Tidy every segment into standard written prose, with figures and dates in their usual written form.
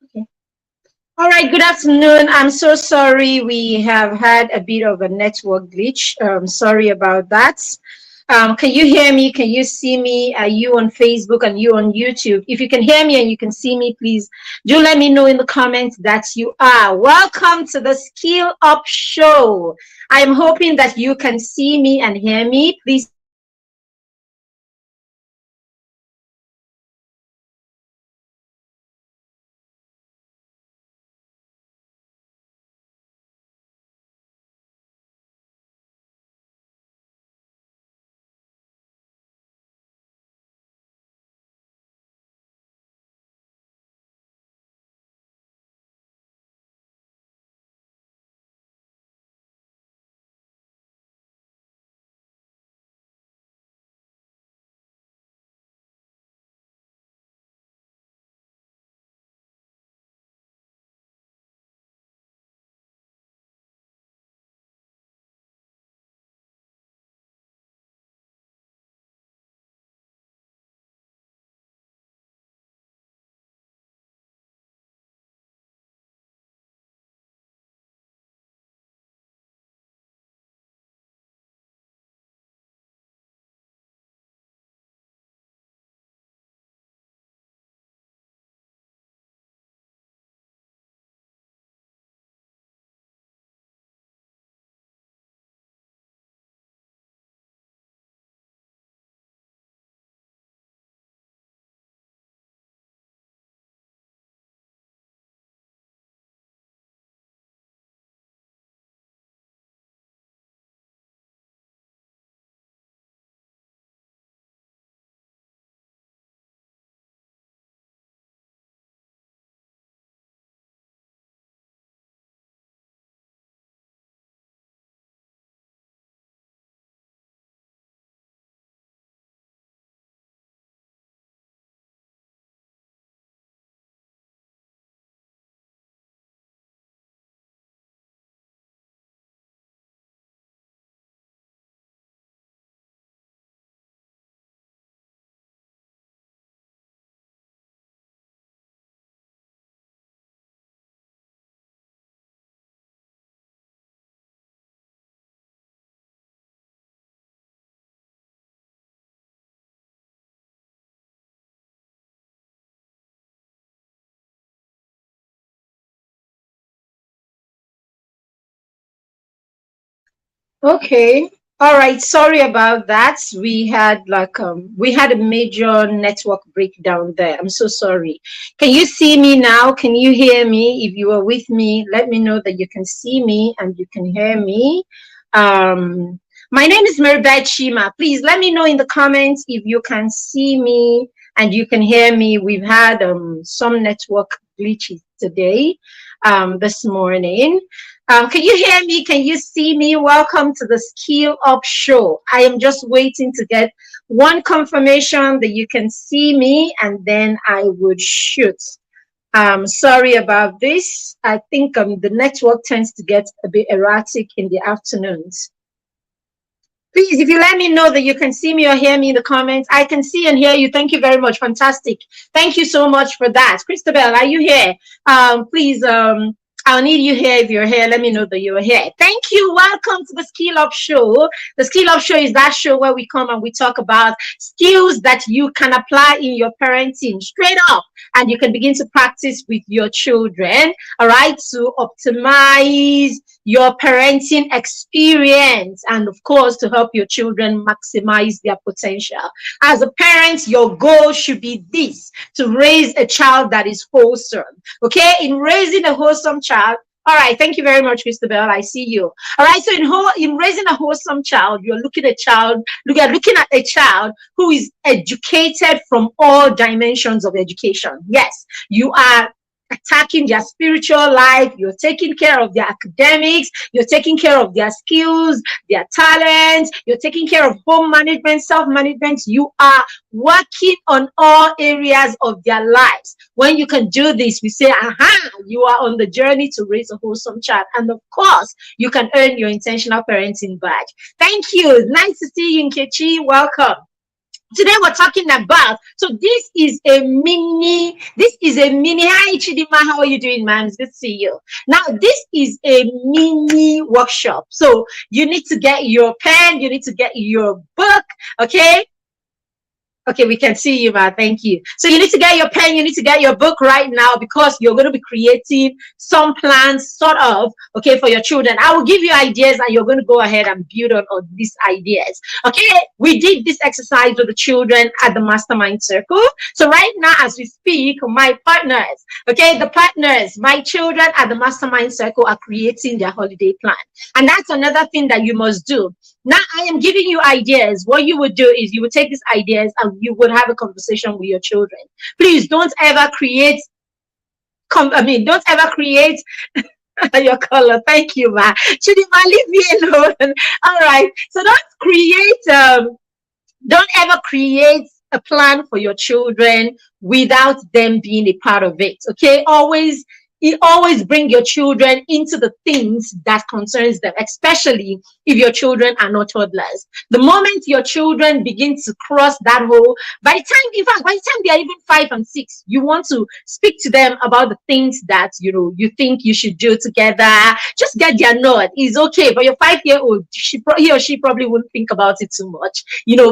Okay. All right, good afternoon. I'm so sorry we have had a bit of a network glitch. Sorry about that. Can you hear me? Can you see me? Are you on Facebook and you on YouTube? If you can hear me and you can see me, please do let me know in the comments that you are. Welcome to the Skill Up Show. I'm hoping that you can see me and hear me. Please tell me in the comments if you can see me and you can hear me. Okay. All right. Sorry about that. We had a major network breakdown there. I'm so sorry. Can you see me now? Can you hear me? If you are with me, let me know that you can see me and you can hear me. Um, my name is Maribeth Shima. Please let me know in the comments if you can see me and you can hear me. We've had some network glitches today, this morning. Can you hear me? Can you see me? Welcome to the Skill Up Show. I am just waiting to get one confirmation that you can see me, and then I would shoot. Sorry about this. I think the network tends to get a bit erratic in the afternoons. Please, if you let me know that you can see me or hear me in the comments, I can see and hear you. Thank you very much. Fantastic. Thank you so much for that. Christabel, are you here? Please, I'll need you here if you're here. Let me know that you're here. Thank you. Welcome to the Skill Up Show. The Skill Up Show is that show where we come and we talk about skills that you can apply in your parenting straight up, and you can begin to practice with your children, all right, to optimize your parenting experience, and of course to help your children maximize their potential. As a parent, your goal should be this: to raise a child that is wholesome. Okay, in raising a wholesome child, all right, thank you very much, Christabel. I see you. All right, so in raising a wholesome child, you're looking at looking at a child who is educated from all dimensions of education. Yes, you are attacking their spiritual life, you're taking care of their academics, you're taking care of their skills, their talents, you're taking care of home management, self-management. You are working on all areas of their lives. When you can do this, we say, aha, you are on the journey to raise a wholesome child. And of course, you can earn your intentional parenting badge. Thank you. Nice to see you, Nkechi. Welcome. Today we're talking about, so this is a mini. Hi Chidima, how are you doing, man? It's good to see you. Now this is a mini workshop, so you need to get your pen, you need to get your book. Okay, okay, we can see you, man. Thank you. So you need to get your pen, you need to get your book right now, because you're going to be creating some plans, sort of, okay, for your children. I will give you ideas and you're going to go ahead and build on these ideas. Okay, we did this exercise with the children at the Mastermind Circle. So right now, as we speak, my partners, okay, the partners, my children at the Mastermind Circle are creating their holiday plan. And that's another thing that you must do. Now I am giving you ideas. What you would do is you would take these ideas and you would have a conversation with your children. Please don't ever create, don't ever create your color. Thank you, ma. Chidima, leave me alone. All right. So don't ever create a plan for your children without them being a part of it. Okay. Always bring your children into the things that concerns them, especially if your children are not toddlers. The moment your children begin to cross that whole, by the time, in fact, by the time they are even 5 and 6, you want to speak to them about the things that you think you should do together. Just get their nod. It's okay. But your 5-year-old, he or she probably wouldn't think about it too much,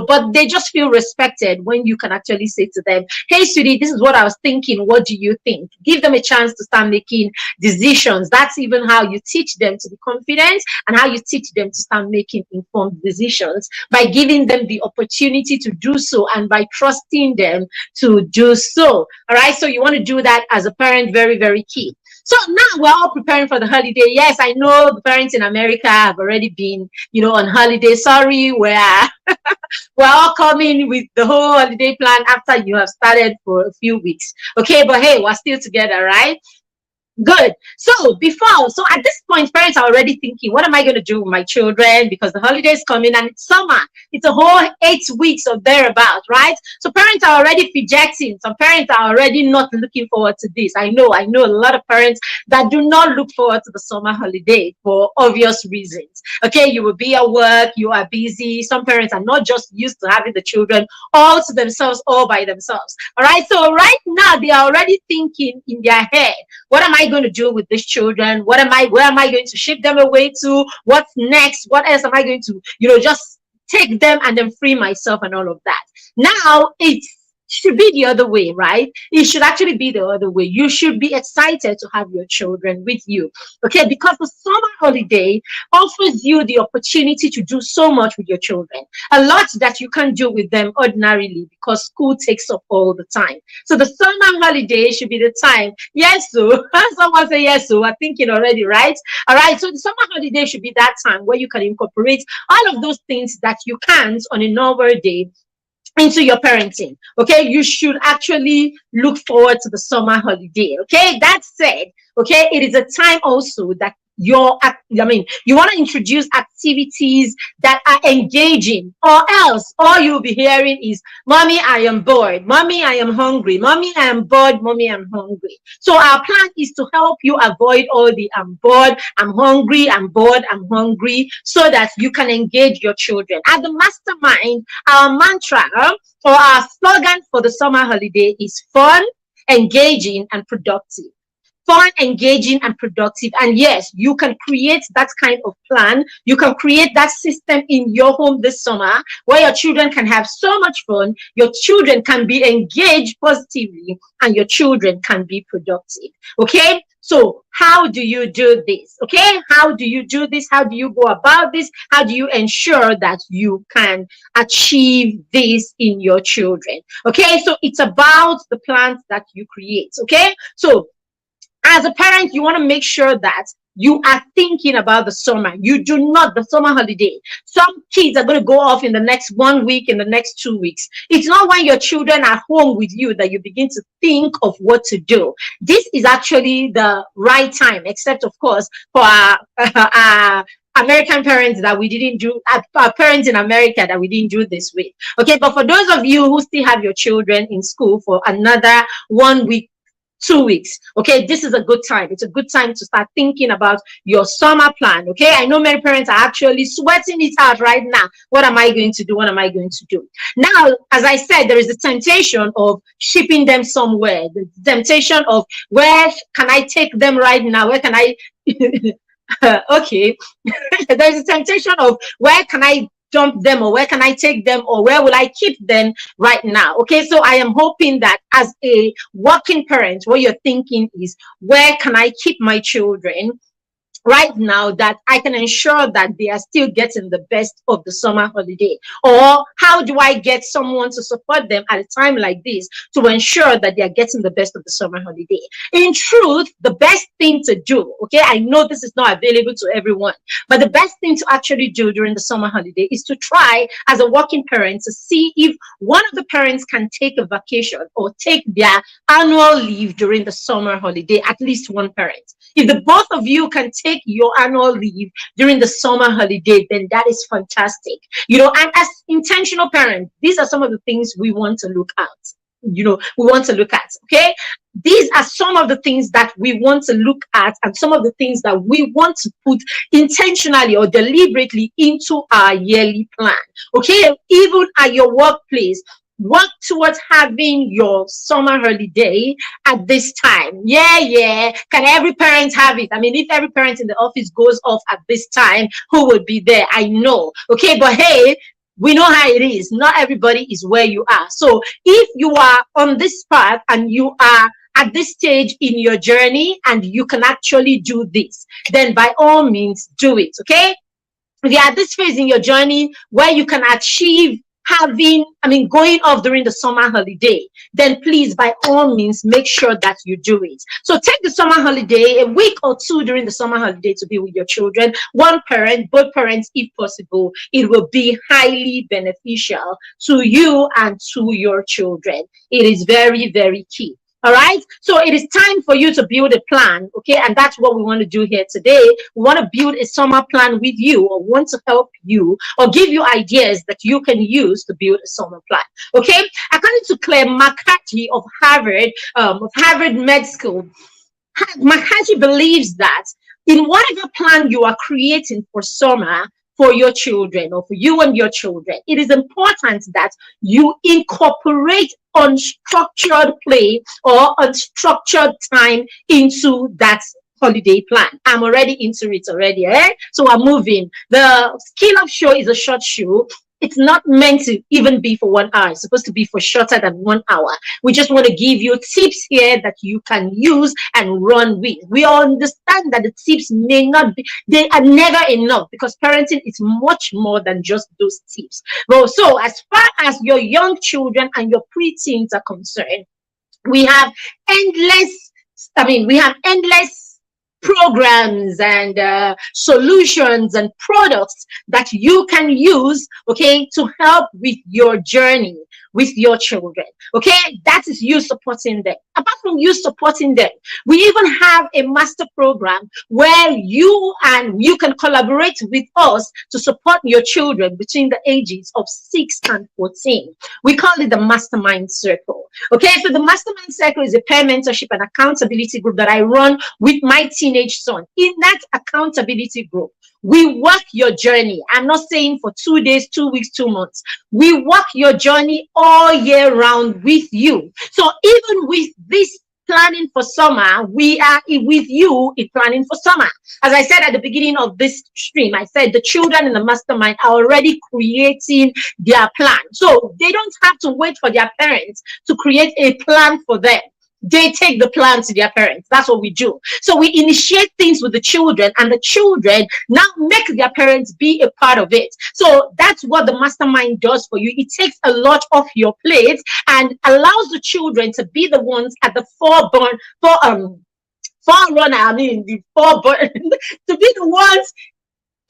but they just feel respected when you can actually say to them, hey, sweetie, this is what I was thinking. What do you think? Give them a chance to start making decisions. That's even how you teach them to be confident, and how you teach them to start making informed decisions, by giving them the opportunity to do so and by trusting them to do so. All right. So you want to do that as a parent. Very, very key. So now we're all preparing for the holiday. Yes, I know the parents in America have already been, on holiday. Sorry, we're all coming with the whole holiday plan after you have started for a few weeks. Okay, but hey, we're still together, right? Good. So at this point, parents are already thinking, what am I going to do with my children? Because the holiday is coming and it's summer. It's a whole 8 weeks or thereabout, right? So parents are already fidgeting. Some parents are already not looking forward to this. I know a lot of parents that do not look forward to the summer holiday for obvious reasons. Okay, you will be at work, you are busy. Some parents are not just used to having the children all to themselves, all by themselves. All right. So right now they are already thinking in their head, what am I going to do with these children? Where am I going to ship them away to? What's next? What else am I going to, just take them and then free myself and all of that? Now it should be the other way, right? It should actually be the other way. You should be excited to have your children with you, okay? Because the summer holiday offers you the opportunity to do so much with your children, a lot that you can't do with them ordinarily because school takes up all the time. So the summer holiday should be the time. Yes, so someone say yes, so I'm thinking already, right? All right. So the summer holiday should be that time where you can incorporate all of those things that you can't on a normal day into your parenting. Okay, you should actually look forward to the summer holiday. Okay, that said, okay, it is a time also that you want to introduce activities that are engaging, or else all you'll be hearing is, mommy, I am bored, mommy, I am hungry, mommy, I am bored, mommy, I'm hungry. So our plan is to help you avoid all the I'm bored, I'm hungry, I'm bored, I'm hungry, so that you can engage your children. At the Mastermind, our mantra or our slogan for the summer holiday is fun, engaging, and productive. Fun, engaging, and productive. And yes, you can create that kind of plan. You can create that system in your home this summer where your children can have so much fun, your children can be engaged positively, and your children can be productive. Okay? So how do you do this? Okay? How do you do this? How do you go about this? How do you ensure that you can achieve this in your children? Okay? So it's about the plans that you create. Okay? So as a parent, you want to make sure that you are thinking about the summer. You do not, the summer holiday. Some kids are going to go off in the next 1 week, in the next 2 weeks. It's not when your children are home with you that you begin to think of what to do. This is actually the right time, except of course for our American parents that we didn't do, our parents in America that we didn't do this with. Okay, but for those of you who still have your children in school for another 1 week, 2 weeks. Okay, this is a good time. It's a good time to start thinking about your summer plan. Okay, I know many parents are actually sweating it out right now. What am I going to do? What am I going to do? Now, as I said, there is the temptation of shipping them somewhere, the temptation of where can I take them right now? Where can I okay. There's a temptation of where can I dump them, or where can I take them, or where will I keep them right now? Okay, so I am hoping that as a working parent, what you're thinking is, where can I keep my children right now that I can ensure that they are still getting the best of the summer holiday? Or how do I get someone to support them at a time like this to ensure that they are getting the best of the summer holiday? In truth, the best thing to do, okay, I know this is not available to everyone, but the best thing to actually do during the summer holiday is to try as a working parent to see if one of the parents can take a vacation or take their annual leave during the summer holiday, at least one parent. If the both of you can take your annual leave during the summer holiday, then that is fantastic. And as intentional parents, these are some of the things we want to look at. We want to look at, okay? These are some of the things that we want to look at, and some of the things that we want to put intentionally or deliberately into our yearly plan, okay? Even at your workplace, work towards having your summer holiday at this time. Yeah. Can every parent have it? I mean, if every parent in the office goes off at this time, who would be there? I know. Okay, but hey, we know how it is. Not everybody is where you are. So if you are on this path and you are at this stage in your journey and you can actually do this, then by all means do it. Okay? If you're at this phase in your journey where you can achieve going off during the summer holiday, then please, by all means, make sure that you do it. So take the summer holiday, a week or two during the summer holiday, to be with your children. One parent, both parents, if possible. It will be highly beneficial to you and to your children. It is very, very key. All right, so it is time for you to build a plan, okay? And that's what we want to do here today. We want to build a summer plan with you, or want to help you or give you ideas that you can use to build a summer plan, okay? According to Claire McCarthy of Harvard Med School, McCarthy believes that in whatever plan you are creating for summer, for your children or for you and your children, it is important that you incorporate unstructured play or unstructured time into that holiday plan. I'm already into it already, so I'm moving. The Skill of Show is a short show. It's not meant to even be for 1 hour. It's supposed to be for shorter than 1 hour. We just want to give you tips here that you can use and run with. We understand that the tips may not be, they are never enough, because parenting is much more than just those tips. Well, so as far as your young children and your preteens are concerned, we have endless programs and solutions and products that you can use, okay, to help with your journey with your children. Okay, that is you supporting them. Apart from you supporting them, we even have a master program where you can collaborate with us to support your children between the ages of 6 and 14. We call it the Mastermind Circle. Okay, so the Mastermind Circle is a peer mentorship and accountability group that I run with my teenage son. In that accountability group, we work your journey. I'm not saying for 2 days, 2 weeks, 2 months. We work your journey all year round with you. So even with this planning for summer, we are with you in planning for summer. As I said at the beginning of this stream, I said the children in the mastermind are already creating their plan. So they don't have to wait for their parents to create a plan for them. They take the plan to their parents. That's what we do. So we initiate things with the children, and the children now make their parents be a part of it. So that's what the mastermind does for you. It takes a lot off your plate and allows the children to be the ones at the forerunner, to be the ones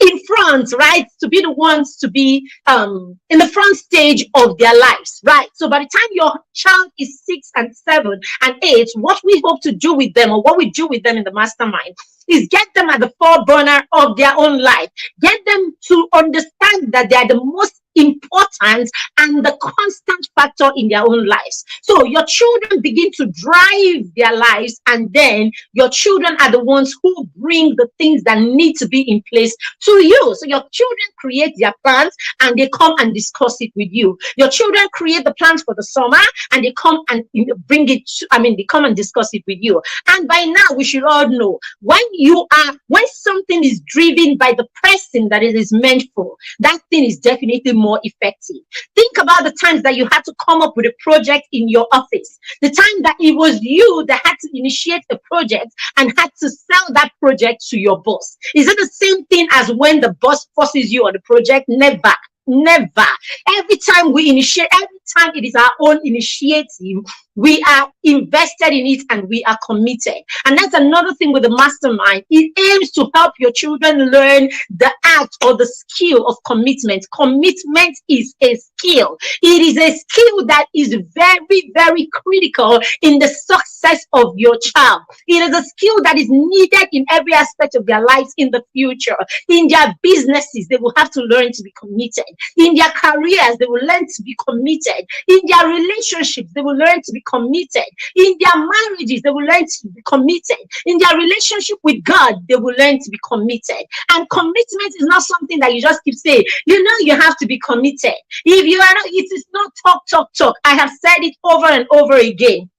in front, right? To be the ones to be in the front stage of their lives, right? So by the time your child is 6 and 7 and 8, what we hope to do with them, or what we do with them in the mastermind, is get them at the forerunner of their own life. Get them to understand that they are the most important and the constant factor in their own lives. So your children begin to drive their lives, and then your children are the ones who bring the things that need to be in place to you. So your children create their plans and they come and discuss it with you. Your children create the plans for the summer and they come and bring it to, they come and discuss it with you. And by now we should all know, when something is driven by the person that it is meant for, that thing is definitely more effective. Think about the times that you had to come up with a project in your office, the time that it was you that had to initiate a project and had to sell that project to your boss. Is it the same thing as when the boss forces you on the project? Never. Never. Every time we initiate, every time it is our own initiative, we are invested in it and we are committed. And that's another thing with the mastermind. It aims to help your children learn the art or the skill of commitment. Commitment is a skill. It is a skill that is very, very critical in the success of your child. It is a skill that is needed in every aspect of their lives in the future. In their businesses, they will have to learn to be committed. In their careers, they will learn to be committed. In their relationships, they will learn to be committed. In their marriages, they will learn to be committed. In their relationship with God, they will learn to be committed. And commitment is not something that you just keep saying. You have to be committed. If you are not, it is not talk. I have said it over and over again.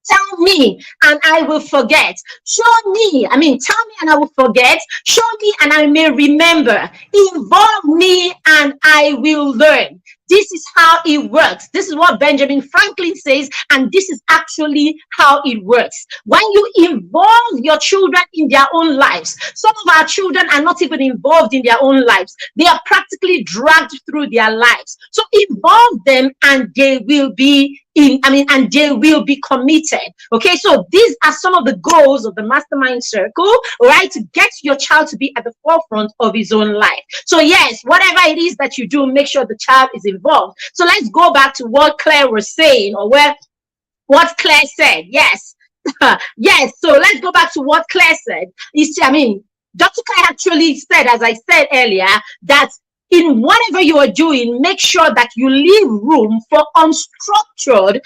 Tell me and I will forget. Show me, tell me and I will forget. Show me and I may remember. Involve me and I will learn. This is how it works. This is what Benjamin Franklin says, and this is actually how it works. When you involve your children in their own lives, some of our children are not even involved in their own lives. They are practically dragged through their lives. So involve them and they will be and they will be committed. Okay, so these are some of the goals of the Mastermind Circle, right? To get your child to be at the forefront of his own life. So yes, whatever it is that you do, make sure the child is involved. So let's go back to what Claire was saying, or what Claire said. Yes. Yes, so let's go back to what Claire said. Dr. Claire actually said, as I said earlier, that in whatever you are doing, make sure that you leave room for unstructured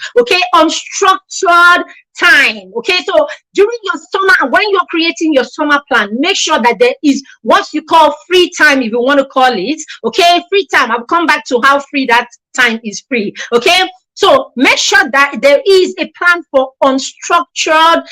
time. Okay, so during your summer, when you're creating your summer plan, make sure that there is what you call free time, if you want to call it. Okay, free time. I'll come back to how free that time is free. Okay, so make sure that there is a plan for unstructured,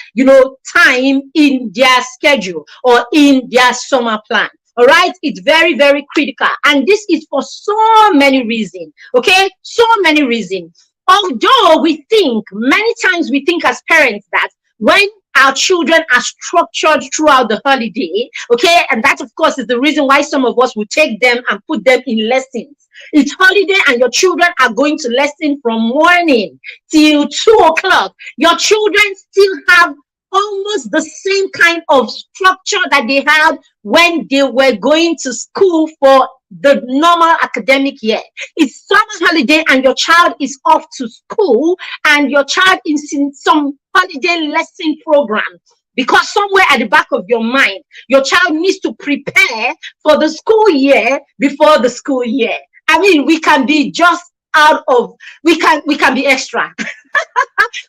time in their schedule or in their summer plan. All right, it's very, very critical. And this is for so many reasons. Okay, so many reasons. Although many times we think as parents that when our children are structured throughout the holiday, okay, and that of course is the reason why some of us will take them and put them in lessons. It's holiday and your children are going to lesson from morning till 2 o'clock. Your children still have almost the same kind of structure that they had when they were going to school for the normal academic year. It's summer holiday and your child is off to school and your child is in some holiday lesson program, because somewhere at the back of your mind, your child needs to prepare for the school year before the school year. We can be just we can be extra.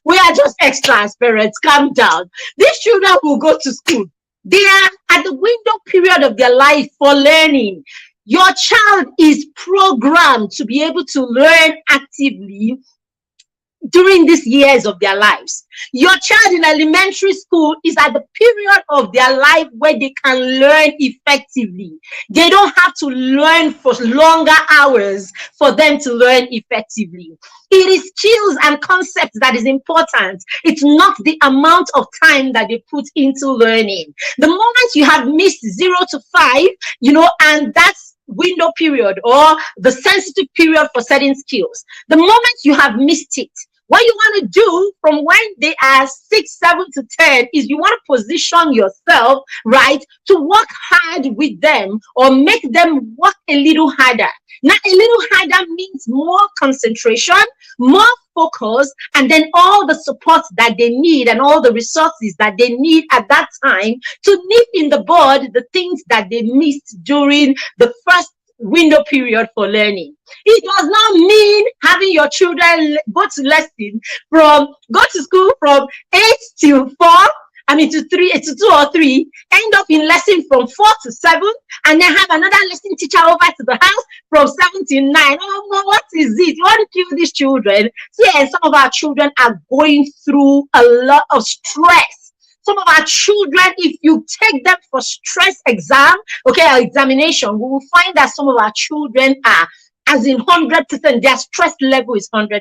We are just extra as parents. Calm down. These children will go to school. They are at the window period of their life for learning. Your child is programmed to be able to learn actively during these years of their lives. Your child in elementary school is at the period of their life where they can learn effectively. They don't have to learn for longer hours for them to learn effectively. It is skills and concepts that is important. It's not the amount of time that they put into learning. The moment you have missed 0 to 5, and that's window period or the sensitive period for certain skills, the moment you have missed it, what you want to do from when they are 6, 7 to 10 is you want to position yourself, right, to work hard with them or make them work a little harder. Now, a little harder means more concentration, more focus, and then all the support that they need and all the resources that they need at that time to nip in the bud the things that they missed during the first window period for learning. It does not mean having your children go to school from 8 to 4, to 2 or 3, end up in lesson from 4 to 7, and then have another lesson teacher over to the house from 7 to 9. Oh, what is it? You want to kill these children? See, and some of our children are going through a lot of stress. Some of our children, if you take them for stress examination, we will find that some of our children are, as in 100%, their stress level is 100%.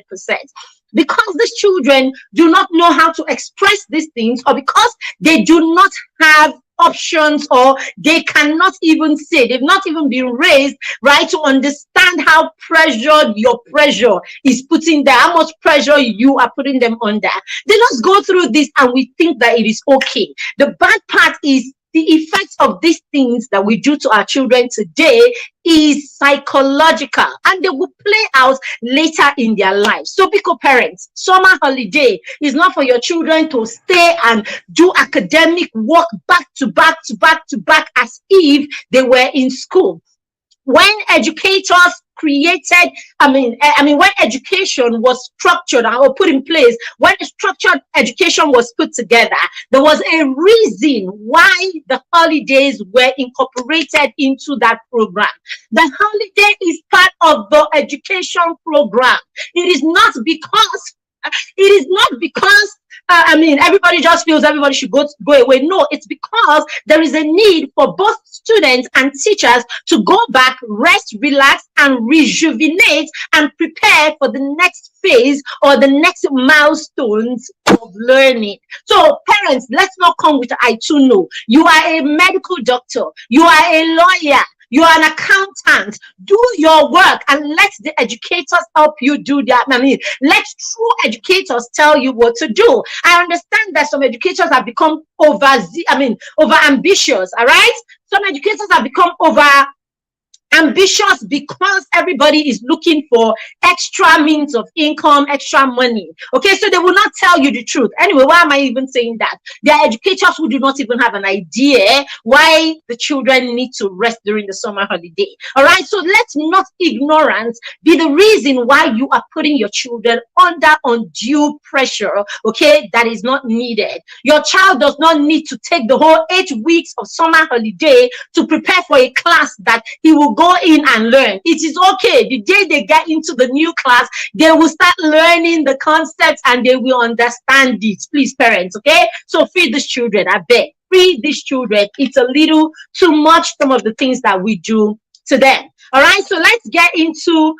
Because these children do not know how to express these things, or because they do not have options, or they cannot even say, they've not even been raised right to understand how pressured your pressure is putting there, how much pressure you are putting them under. They just go through this and we think that it is okay. The bad part is the effects of these things that we do to our children today is psychological, and they will play out later in their lives. So, because parents, summer holiday is not for your children to stay and do academic work back to back to back to back as if they were in school. When educators created, when education was structured or put in place, when structured education was put together, there was a reason why the holidays were incorporated into that program. The holiday is part of the education program. It is not because everybody just feels everybody should go away. No, it's because there is a need for both students and teachers to go back, rest, relax, and rejuvenate and prepare for the next phase or the next milestones of learning. So parents, let's not come with I too know. You are a medical doctor. You are a lawyer. You are an accountant. Do your work and let the educators help you do that. Let true educators tell you what to do. I understand that some educators have become over ambitious. All right, some educators have become over ambitious because everybody is looking for extra means of income, extra money. Okay, so they will not tell you the truth. Anyway, why am I even saying that? There are educators who do not even have an idea why the children need to rest during the summer holiday. All right, so let's not ignorance be the reason why you are putting your children under undue pressure, okay, that is not needed. Your child does not need to take the whole 8 weeks of summer holiday to prepare for a class that he will go in and learn. It is okay. The day they get into the new class, they will start learning the concepts and they will understand it. Please, parents, okay? So feed these children, I beg. Feed these children. It's a little too much, some of the things that we do to them. All right, so let's get into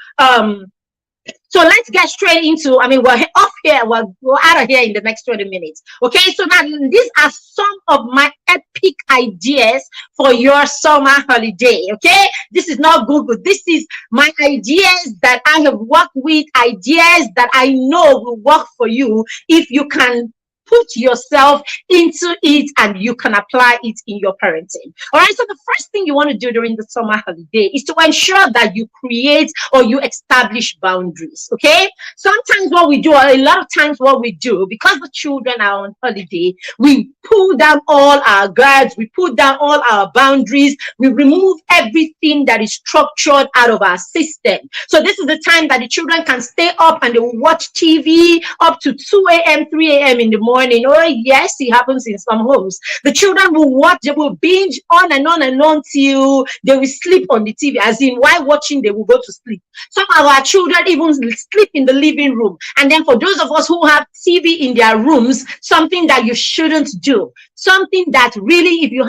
let's get straight into, we're off here, we're out of here in the next 20 minutes. Okay, so now these are some of my epic ideas for your summer holiday. Okay, this is not Google. This is my ideas that I have worked with, ideas that I know will work for you if you can put yourself into it and you can apply it in your parenting. All right, so the first thing you want to do during the summer holiday is to ensure that you create or you establish boundaries. Okay, sometimes what we do, or a lot of times what we do, because the children are on holiday, we pull down all our guards, we pull down all our boundaries, we remove everything that is structured out of our system. So this is the time that the children can stay up and they will watch TV up to 2 a.m., 3 a.m. in the morning. Oh yes, it happens in some homes. The children will watch, they will binge on and on and on till they will sleep on the TV, as in while watching they will go to sleep. Some of our children even sleep in the living room. And then for those of us who have TV in their rooms, something that you shouldn't do, something that really, if you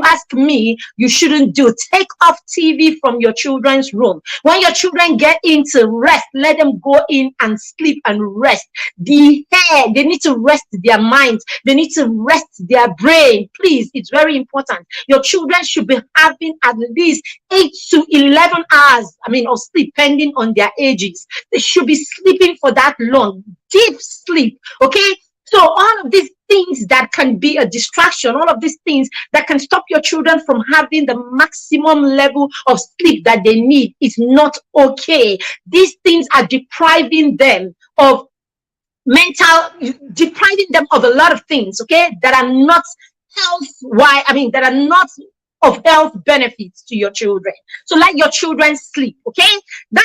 ask me, you shouldn't do, take off TV from your children's room. When your children get into rest, let them go in and sleep and rest. They need to rest their minds. They need to rest their brain. Please, it's very important. Your children should be having at least 8 to 11 hours, of sleep, depending on their ages. They should be sleeping for that long, deep sleep. Okay, so all of these things that can be a distraction, all of these things that can stop your children from having the maximum level of sleep that they need is not okay. These things are depriving them of depriving them of a lot of things, okay, that are not that are not of health benefits to your children. So let your children sleep, okay? Now,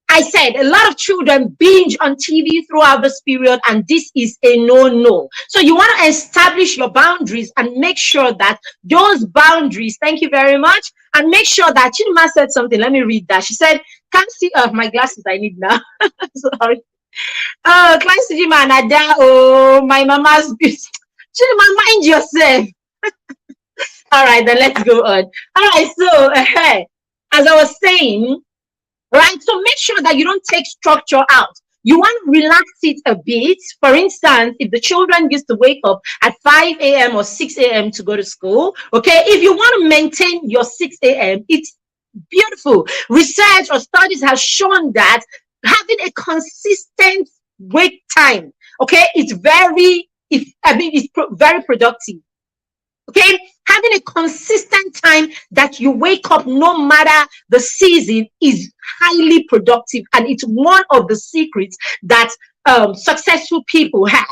I said a lot of children binge on TV throughout this period, and this is a no-no. So you want to establish your boundaries and make sure that those boundaries, thank you very much, and make sure that Chidima said something. Let me read that. She said, can't see my glasses I need now. Sorry. Oh, client Chidima Nada, oh, my mama's Chidima, mind yourself. All right, then let's go on. All right, so as I was saying, right, so make sure that you don't take structure out. You want to relax it a bit. For instance, if the children used to wake up at 5 a.m. or 6 a.m. to go to school, okay, if you want to maintain your 6 a.m., it's beautiful. Research or studies have shown that having a consistent wake time, okay, it's very productive. Okay, having a consistent time that you wake up no matter the season is highly productive, and it's one of the secrets that successful people have.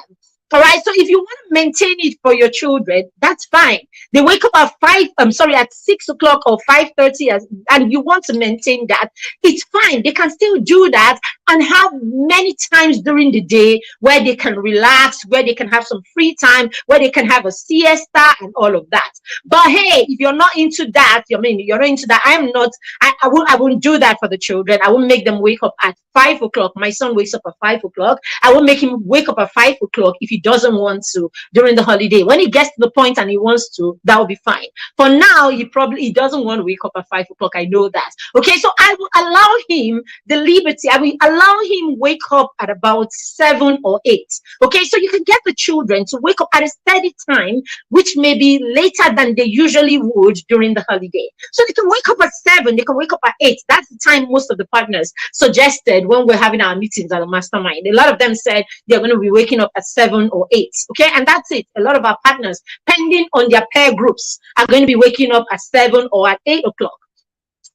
All right, so if you want to maintain it for your children, that's fine. They wake up at 6 o'clock or 5:30, and you want to maintain that, it's fine. They can still do that and have many times during the day where they can relax, where they can have some free time, where they can have a siesta and all of that. But hey, if you're not into that, you're not into that. I won't do that for the children. I won't make them wake up at 5 o'clock. My son wakes up at 5 o'clock. I won't make him wake up at 5 o'clock if he doesn't want to during the holiday. When he gets to the point and he wants to, that will be fine. For now, he doesn't want to wake up at 5 o'clock. I know that. Okay, so I will allow him the liberty. I will allow him wake up at about 7 or 8. Okay, so you can get the children to wake up at a steady time, which may be later than they usually would during the holiday. So they can wake up at 7, they can wake up at 8. That's the time most of the partners suggested when we're having our meetings at the Mastermind. A lot of them said they're going to be waking up at 7 or 8. Okay, and that's it. A lot of our partners, pending on their pair groups, are going to be waking up at 7 or at 8 o'clock.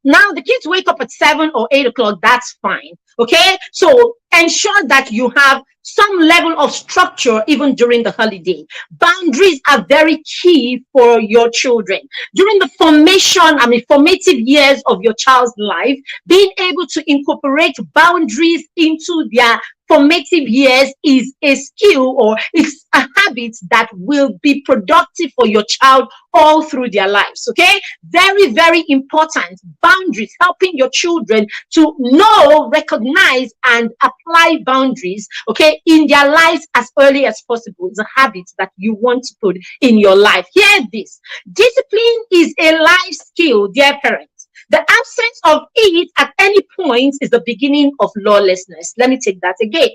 Now, the kids wake up at 7 or 8 o'clock, that's fine. Okay, so ensure that you have some level of structure even during the holiday. Boundaries are very key for your children. During the formative years of your child's life, being able to incorporate boundaries into their formative years is a skill, or it's a habit that will be productive for your child all through their lives. Okay, very, very important. Boundaries, helping your children to know, recognize, and apply boundaries, okay, in their lives as early as possible. It's a habit that you want to put in your life. Hear this: discipline is a life skill, dear parents. The absence of it at any point is the beginning of lawlessness. Let me take that again.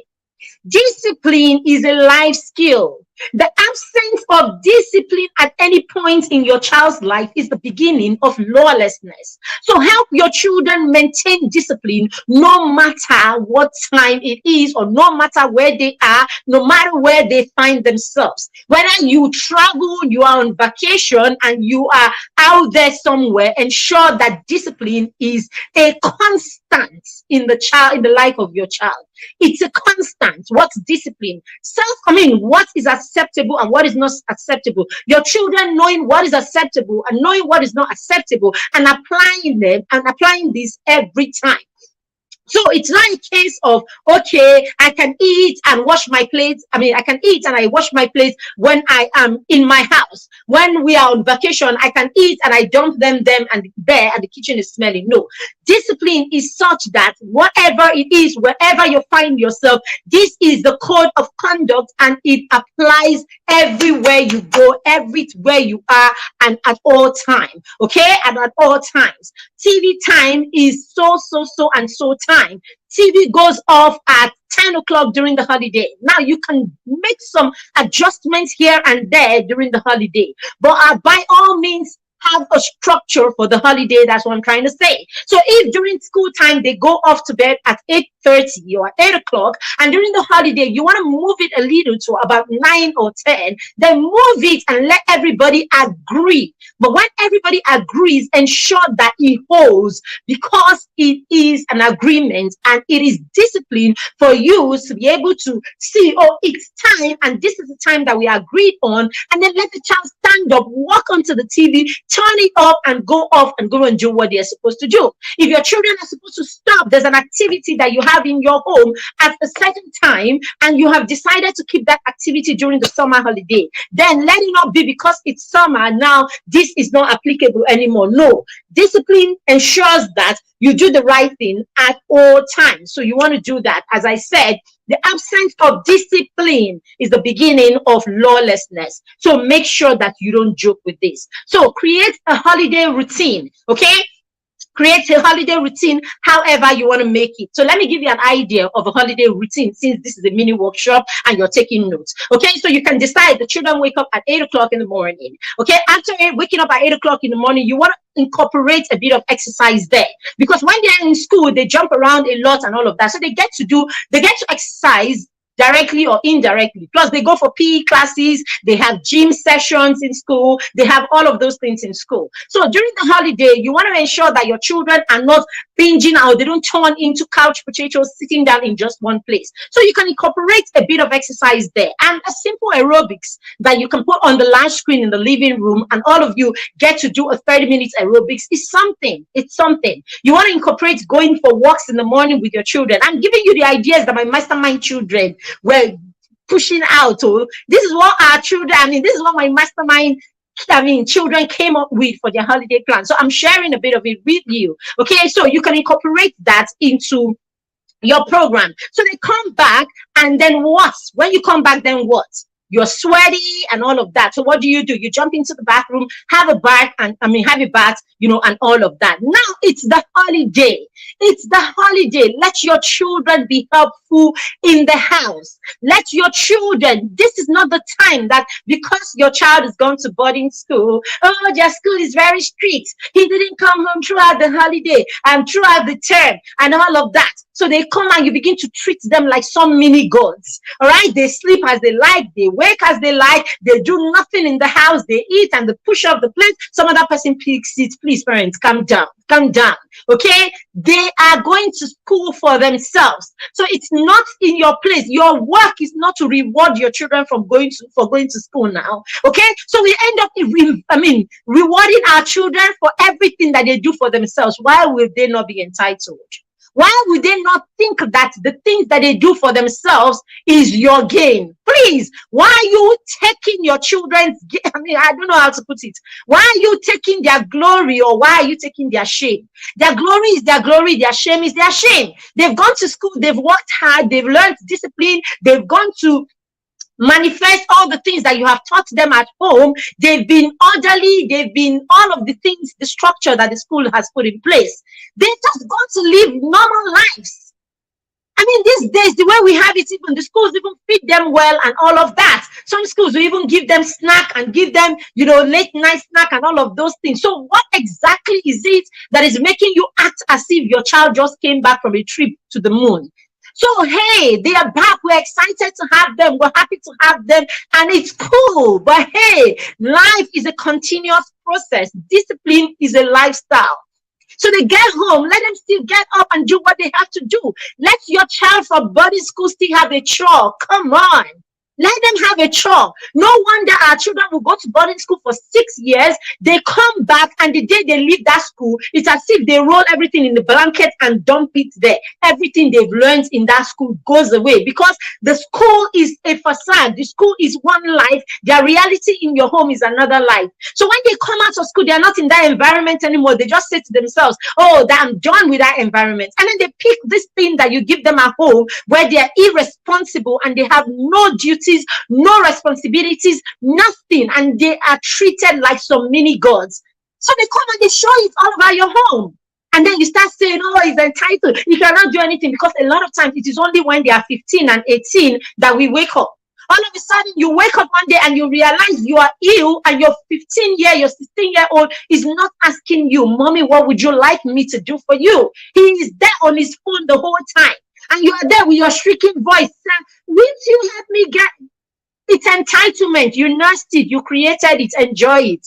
Discipline is a life skill. The absence of discipline at any point in your child's life is the beginning of lawlessness. So help your children maintain discipline no matter what time it is, or no matter where they are, no matter where they find themselves. Whether you travel, you are on vacation, and you are out there somewhere, ensure that discipline is a constant in the life of your child. It's a constant. What's discipline? What is acceptable and what is not acceptable. Your children knowing what is acceptable and knowing what is not acceptable, and applying this every time. So it's not a case of, okay, I can eat and wash my plates. I can eat and I wash my plates when I am in my house. When we are on vacation, I can eat and I dump them and there, and the kitchen is smelling. No. Discipline is such that whatever it is, wherever you find yourself, this is the code of conduct, and it applies everywhere you go, everywhere you are, and at all times. Okay? And at all times. TV time is so and so time. TV goes off at 10 o'clock during the holiday. Now you can make some adjustments here and there during the holiday, but by all means, have a structure for the holiday. That's what I'm trying to say. So if during school time they go off to bed at 8:30 or 8 o'clock, and during the holiday you want to move it a little to about 9 or 10, then move it and let everybody agree. But when everybody agrees, ensure that it holds, because it is an agreement and it is discipline for you to be able to see, oh, it's time and this is the time that we agreed on, and then let the child stand up, walk onto the TV, turn it up and go off and go and do what they're supposed to do. If your children are supposed to stop, there's an activity that you have in your home at a certain time and you have decided to keep that activity during the summer holiday, then let it not be because it's summer now this is not applicable anymore. No, discipline ensures that you do the right thing at all times. So you want to do that. As I said, the absence of discipline is the beginning of lawlessness. So make sure that you don't joke with this. So create a holiday routine, okay? Create a holiday routine however you want to make it. So let me give you an idea of a holiday routine, since this is a mini workshop and you're taking notes. Okay, so you can decide the children wake up at 8 o'clock in the morning. Okay, after waking up at 8 o'clock in the morning, you want to incorporate a bit of exercise there, because when they're in school they jump around a lot and all of that, so they get to exercise directly or indirectly. Plus they go for PE classes, they have gym sessions in school, they have all of those things in school. So during the holiday, you want to ensure that your children are not binging out, they don't turn into couch potatoes sitting down in just one place. So you can incorporate a bit of exercise there, and a simple aerobics that you can put on the large screen in the living room, and all of you get to do a 30-minute aerobics. Is something. It's something. You want to incorporate going for walks in the morning with your children. I'm giving you the ideas that my mastermind children were pushing out. Oh, this is what our children, this is what my mastermind children came up with for their holiday plan. So I'm sharing a bit of it with you. Okay, so you can incorporate that into your program. So they come back, and then what? When you come back, then what? You're sweaty and all of that. So what do? You jump into the bathroom, have a bath, and have a bath, and all of that. Now it's the holiday. It's the holiday. Let your children be helpful in the house. Let your children, this is not the time that because your child is going to boarding school, oh, their school is very strict. He didn't come home throughout the holiday and throughout the term and all of that. So they come and you begin to treat them like some mini gods. All right. They sleep as they like. They wake as they like. They do nothing in the house. They eat and they push up the plate. Some other person picks it. Please, parents, calm down. Calm down. Okay. They are going to school for themselves. So it's not in your place. Your work is not to reward your children for going to school now. Okay. So we end up rewarding our children for everything that they do for themselves. Why will they not be entitled? Why would they not think that the things that they do for themselves is your gain? Please, why are you taking your children's, I don't know how to put it. Why are you taking their glory, or why are you taking their shame? Their glory is their glory, their shame is their shame. They've gone to school, they've worked hard, they've learned discipline, they've gone to manifest all the things that you have taught them at home. They've been orderly, they've been all of the things, the structure that the school has put in place. They've just got to live normal lives. These days, the way we have it, even the schools even feed them well and all of that. Some schools will even give them snack and give them, late night snack and all of those things. So what exactly is it that is making you act as if your child just came back from a trip to the moon? So, hey, they are back. We're excited to have them. We're happy to have them. And it's cool. But hey, life is a continuous process. Discipline is a lifestyle. So they get home, let them still get up and do what they have to do. Let your child from boarding school still have a chore. Come on. Let them have a chore. No wonder our children will go to boarding school for 6 years. They come back, and the day they leave that school, it's as if they roll everything in the blanket and dump it there. Everything they've learned in that school goes away, because the school is a facade. The school is one life. Their reality in your home is another life. So when they come out of school, they're not in that environment anymore. They just say to themselves, oh, I'm done with that environment. And then they pick this thing that you give them at home, where they're irresponsible and they have no duty, no responsibilities, nothing, and they are treated like some mini gods. So they come and they show it all over your home, and then you start saying, oh, he's entitled, he cannot do anything, because a lot of times it is only when they are 15 and 18 that we wake up. All of a sudden you wake up one day and you realize you are ill, and your 16-year, 16-year-old is not asking you, mommy, what would you like me to do for you? He is there on his phone the whole time. And you are there with your shrieking voice saying, won't you help me get, it's entitlement. You nursed it, you created it, enjoy it.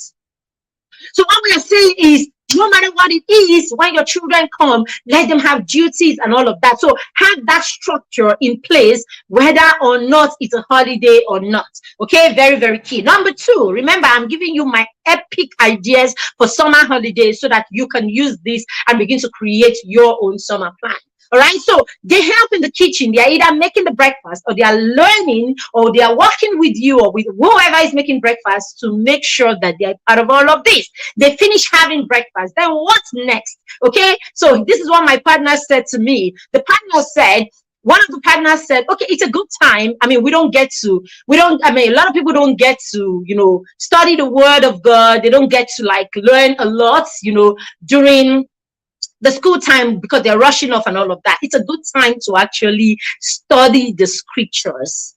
So what we are saying is, no matter what it is, when your children come, let them have duties and all of that. So have that structure in place, whether or not it's a holiday or not. Okay, very, very key. Number two, remember, I'm giving you my epic ideas for summer holidays so that you can use this and begin to create your own summer plan. All right, so they help in the kitchen. They are either making the breakfast, or they are learning, or they are working with you or with whoever is making breakfast to make sure that they are part of all of this. They finish having breakfast. Then what's next? Okay, so this is what my partner said to me. The partner said, one of the partners said, okay, it's a good time. I mean, a lot of people don't get to, study the word of God. They don't get to learn a lot, during the school time, because they're rushing off and all of that. It's a good time to actually study the scriptures.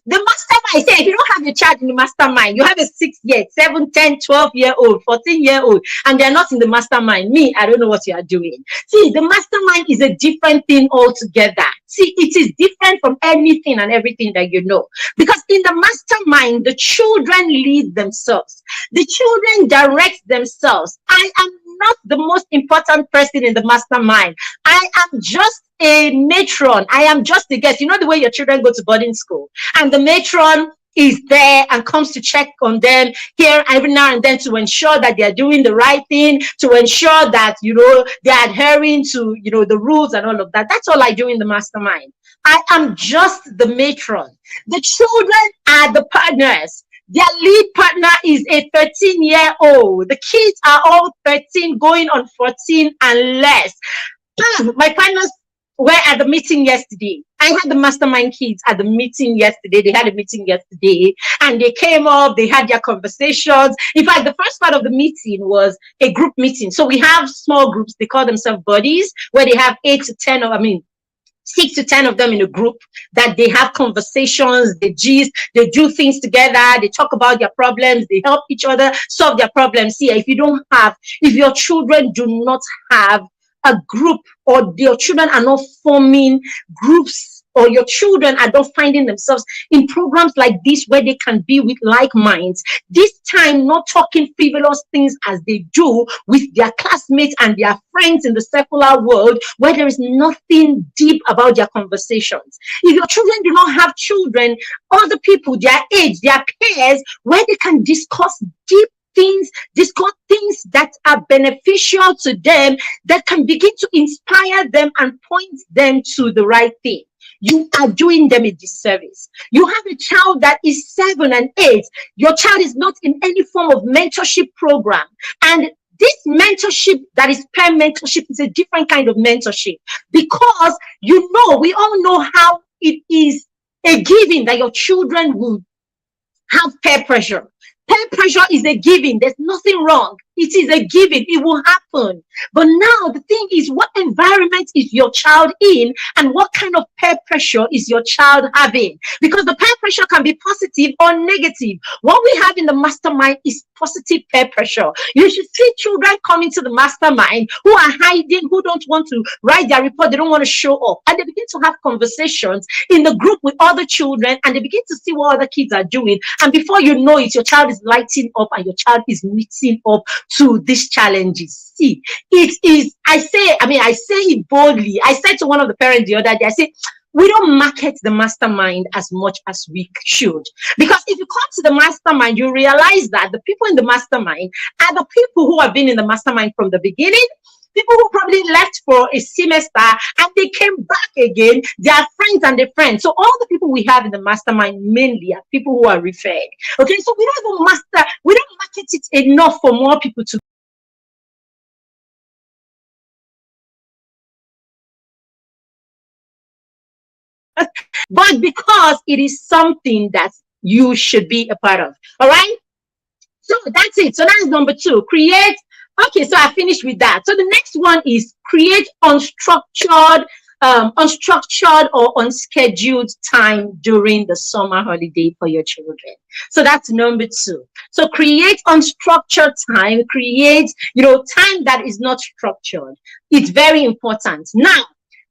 The mastermind, say, if you don't have your child in the mastermind, you have a 6-year, 7, 10, 12-year-old, 14-year-old, and they're not in the mastermind. I don't know what you are doing. See, the mastermind is a different thing altogether. See, it is different from anything and everything that you know. Because in the mastermind, the children lead themselves. The children direct themselves. I am not the most important person in the mastermind. I am just a matron. I am just a guest. You know the way your children go to boarding school, and the matron is there and comes to check on them here every now and then to ensure that they are doing the right thing, to ensure that they're adhering to the rules and all of that. That's all I do in the mastermind. I am just the matron. The children are the partners. Their lead partner is a 13-year-old. The kids are all 13, going on 14 and less. My partners were at the meeting yesterday. I had the mastermind kids at the meeting yesterday. They had a meeting yesterday, and they came up, they had their conversations. In fact, the first part of the meeting was a group meeting. So we have small groups, they call themselves buddies, where they have 6 to 10 of them in a group, that they have conversations, they gist, they do things together, they talk about their problems, they help each other solve their problems. See, if your children do not have a group, or your children are not forming groups, or your children are not finding themselves in programs like this where they can be with like minds, this time not talking frivolous things as they do with their classmates and their friends in the secular world, where there is nothing deep about their conversations. If your children do not have children, other people, their age, their peers, where they can discuss deep things, discuss things that are beneficial to them, that can begin to inspire them and point them to the right thing, you are doing them a disservice. You have a child that is 7 and 8. Your child is not in any form of mentorship program. And this mentorship that is peer mentorship is a different kind of mentorship, because we all know how it is a given that your children will have peer pressure. Peer pressure is a given. There's nothing wrong. It is a given. It will happen. But now the thing is, what environment is your child in, and what kind of peer pressure is your child having? Because the peer pressure can be positive or negative. What we have in the mastermind is positive peer pressure. You should see children coming to the mastermind who are hiding, who don't want to write their report, they don't want to show up, and they begin to have conversations in the group with other children, and they begin to see what other kids are doing, and before you know it, your child is lighting up and your child is meeting up to these challenges. See, it is, I say it boldly. I said to one of the parents the other day, I said, we don't market the mastermind as much as we should. Because if you come to the mastermind, you realize that the people in the mastermind are the people who have been in the mastermind from the beginning, people who probably left for a semester and they came back again. They are friends and they're friends. So all the people we have in the mastermind mainly are people who are referred. Okay, so we don't market it enough for more people to. But because it is something that you should be a part of. All right. So that's it. So that's number 2. Create. Okay, so I finished with that. So the next one is create unstructured or unscheduled time during the summer holiday for your children. So that's number 2. So create unstructured time, create, time that is not structured. It's very important. Now,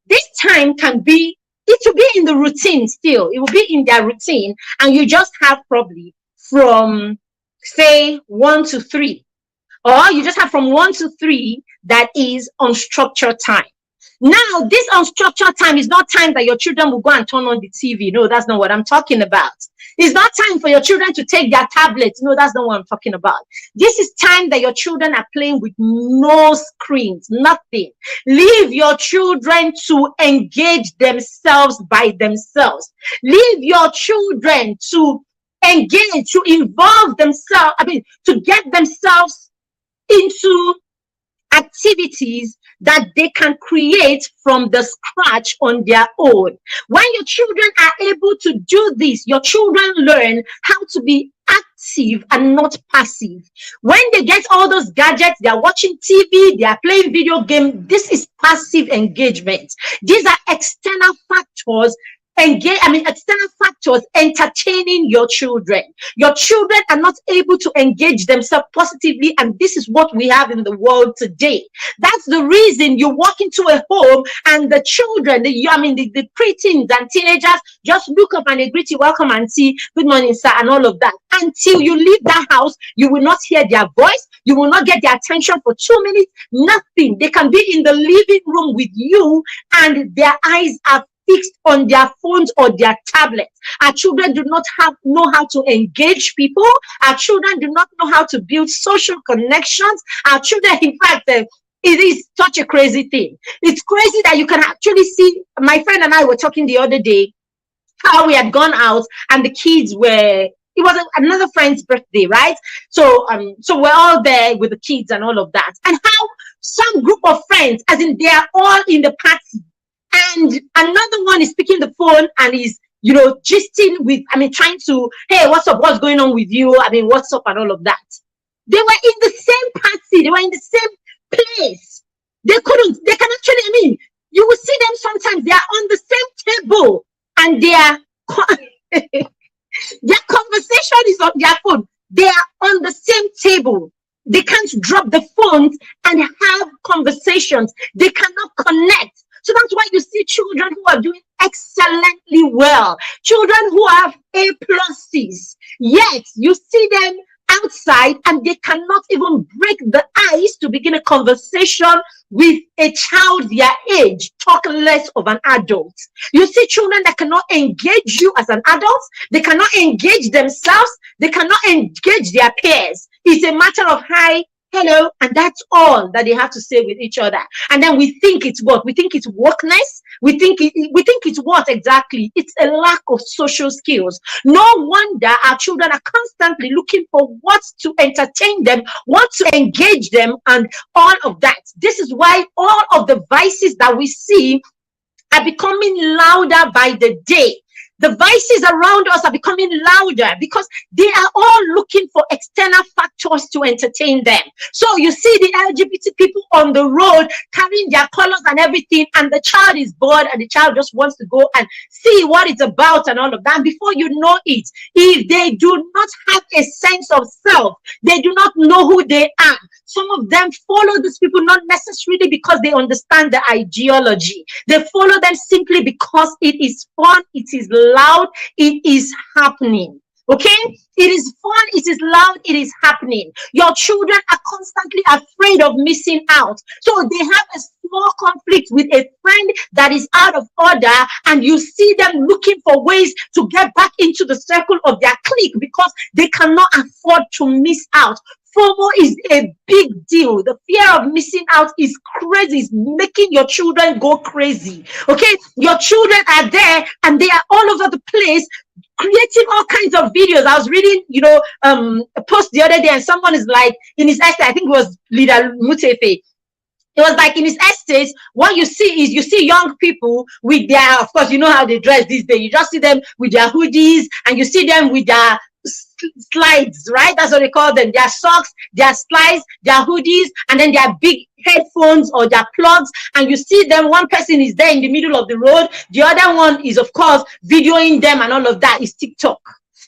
This time can be, it will be in the routine still. It will be in their routine, and you just have probably from say 1 to 3, or you just have from 1 to 3 that is unstructured time. Now, this unstructured time is not time that your children will go and turn on the TV. No, that's not what I'm talking about. It's not time for your children to take their tablets. No, that's not what I'm talking about. This is time that your children are playing with no screens, nothing. Leave your children to engage themselves by themselves. Leave your children to engage, to involve themselves, to get themselves into activities that they can create from the scratch on their own. When your children are able to do this, your children learn how to be active and not passive. When they get all those gadgets, they are watching TV, they are playing video games. This is passive engagement. These are external factors external factors entertaining your children. Your children are not able to engage themselves positively, and this is what we have in the world today. That's the reason you walk into a home and the children, the preteens and teenagers just look up and they greet you, welcome auntie, good morning sir, and all of that. Until you leave that house, you will not hear their voice, you will not get their attention for 2 minutes, nothing. They can be in the living room with you and their eyes are fixed on their phones or their tablets. Our children do not know how to engage people. Our children do not know how to build social connections. Our children, in fact, it is such a crazy thing. It's crazy that you can actually see. My friend and I were talking the other day how we had gone out and the kids were, it was another friend's birthday, right? So we're all there with the kids and all of that. And how some group of friends, as in they are all in the party, and another one is picking the phone and is, gisting with, trying to, hey, what's up? What's going on with you? What's up? And all of that. They were in the same party. They were in the same place. They can actually, you will see them sometimes. They are on the same table and their conversation is on their phone. They are on the same table. They can't drop the phones and have conversations. They cannot connect. So that's why you see children who are doing excellently well, children who have A pluses, yet you see them outside and they cannot even break the ice to begin a conversation with a child their age, talk less of an adult. You see children that cannot engage you as an adult, they cannot engage themselves, they cannot engage their peers. It's a matter of hi, hello, and that's all that they have to say with each other. And then we think it's what? We think it's wokeness. We think it's what exactly? It's a lack of social skills. No wonder our children are constantly looking for what to entertain them, what to engage them, and all of that. This is why all of the vices that we see are becoming louder by the day. The vices around us are becoming louder because they are all looking for external factors to entertain them. So you see the LGBT people on the road carrying their colors and everything, and the child is bored and the child just wants to go and see what it's about and all of that. And before you know it, if they do not have a sense of self, they do not know who they are. Some of them follow these people not necessarily because they understand the ideology. They follow them simply because it is fun, it is loud, it is happening. Okay, it is fun, it is loud, it is happening. Your children are constantly afraid of missing out, so they have a small conflict with a friend that is out of order, and you see them looking for ways to get back into the circle of their clique because they cannot afford to miss out. FOMO is a big deal. The fear of missing out is crazy. It's making your children go crazy. Okay, your children are there and they are all over the place creating all kinds of videos. I was reading, a post the other day, and someone is like, in his estate, I think it was Leader Mutefe. It was like in his estates, what you see is you see young people with their, of course, you know how they dress these days. You just see them with their hoodies and you see them with their slides, right? That's what they call them. Their socks, their slides, their hoodies, and then their big headphones or their plugs. And you see them, one person is there in the middle of the road. The other one is, of course, videoing them, and all of that is TikTok.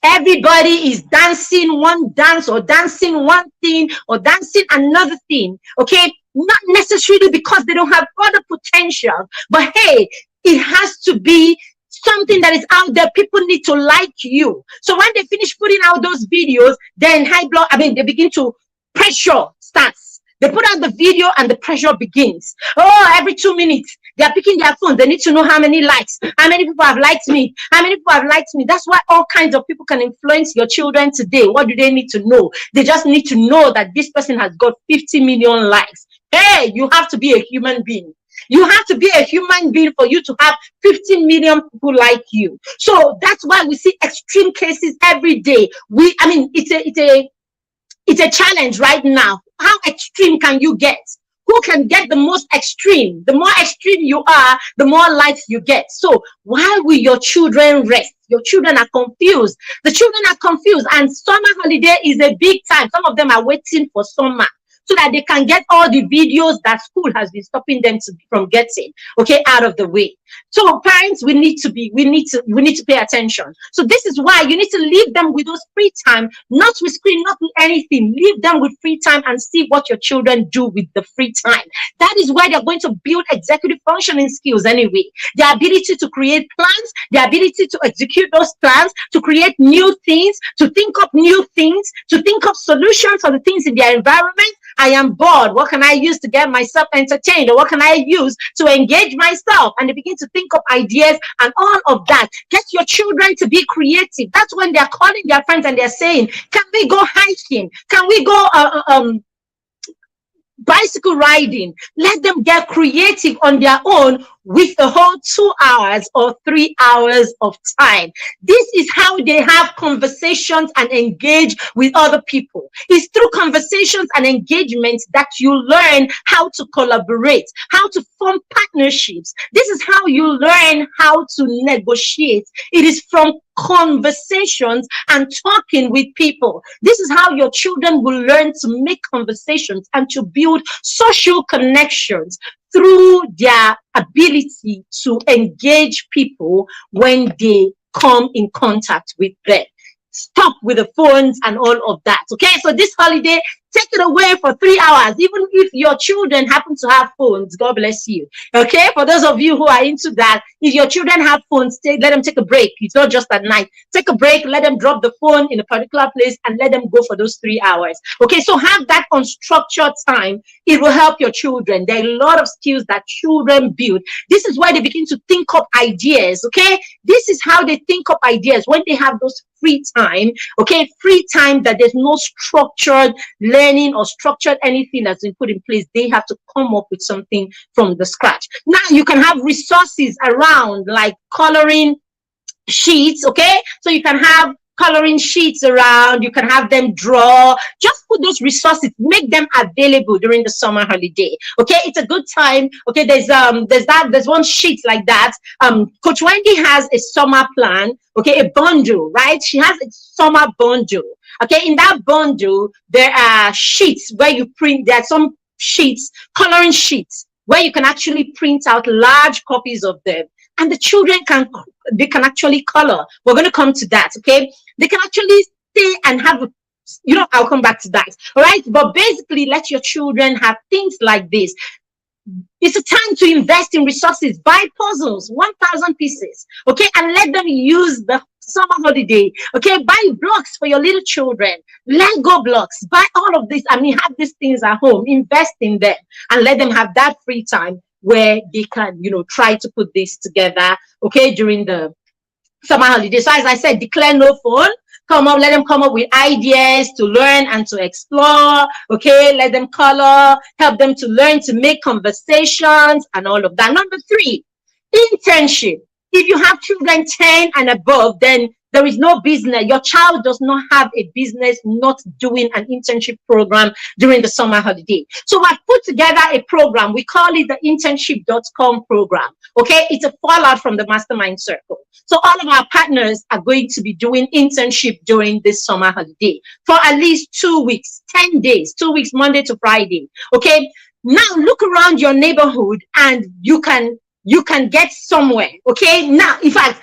Everybody is dancing one dance or dancing one thing or dancing another thing. Okay, not necessarily because they don't have other potential, but hey, it has to be something that is out there. People need to like you. So when they finish putting out those videos, then they begin to pressure starts. They put out the video and the pressure begins. Oh, every 2 minutes, they are picking their phone. They need to know how many likes, how many people have liked me, how many people have liked me. That's why all kinds of people can influence your children today. What do they need to know? They just need to know that this person has got 50 million likes. Hey, you have to be a human being. You have to be a human being for you to have 15 million people like you. So that's why we see extreme cases every day. It's a challenge right now. How extreme can you get? Who can get the most extreme? The more extreme you are, the more likes you get. So why will your children rest? Your children are confused. The children are confused, and summer holiday is a big time. Some of them are waiting for summer, so that they can get all the videos that school has been stopping them from getting, okay, out of the way. So parents, we need to pay attention. So this is why you need to leave them with those free time, not with screen, not with anything. Leave them with free time and see what your children do with the free time. That is where they're going to build executive functioning skills anyway. The ability to create plans, the ability to execute those plans, to create new things, to think up new things, to think of solutions for the things in their environment. I am bored. What can I use to get myself entertained? Or what can I use to engage myself? And they begin to think of ideas and all of that. Get your children to be creative. That's when they're calling their friends and they're saying, can we go hiking? Can we go bicycle riding? Let them get creative on their own with a whole 2 hours or 3 hours of time. This is how they have conversations and engage with other people. It's through conversations and engagements that you learn how to collaborate, how to form partnerships. This is how you learn how to negotiate. It is from conversations and talking with people. This is how your children will learn to make conversations and to build social connections through their ability to engage people when they come in contact with them. Stop with the phones and all of that. Okay, so this holiday, take it away for 3 hours. Even if your children happen to have phones, God bless you. Okay, for those of you who are into that, if your children have phones, let them take a break. It's not just at night. Take a break, let them drop the phone in a particular place and let them go for those 3 hours. Okay, so have that unstructured time. It will help your children. There are a lot of skills that children build. This is why they begin to think up ideas. Okay, this is how they think up ideas when they have those free time. Okay, free time that there's no structured learning or structured anything that's been put in place. They have to come up with something from the scratch. Now you can have resources around like coloring sheets. Okay, so you can have coloring sheets around, you can have them draw. Just put those resources, make them available during the summer holiday. Okay, it's a good time. Okay, there's one sheet like that. Coach Wendy has a summer plan, okay, a bundle, right? She has a summer bundle. Okay, in that bundle, there are sheets where you print, there are some sheets, coloring sheets, where you can actually print out large copies of them. And the children can actually color. We're going to come to that, okay? They can actually stay and have, I'll come back to that, all right? But basically, let your children have things like this. It's a time to invest in resources. Buy puzzles, 1,000 pieces, okay? And let them use the summer holiday, okay? Buy blocks for your little children. Lego blocks. Buy all of this. Have these things at home. Invest in them and let them have that free time where they can, try to put this together, okay, during the summer holiday. So as I said, declare no phone. Let them come up with ideas to learn and to explore, okay? Let them color, help them to learn to make conversations and all of that. Number 3, internship. If you have children 10 and above, then there is no business. Your child does not have a business not doing an internship program during the summer holiday. So I've put together a program. We call it the internship.com program. Okay, it's a fallout from the Mastermind Circle. So all of our partners are going to be doing internship during this summer holiday for at least 2 weeks, 10 days, 2 weeks, Monday to Friday. Okay, now look around your neighborhood and you can get somewhere. Okay, now in fact,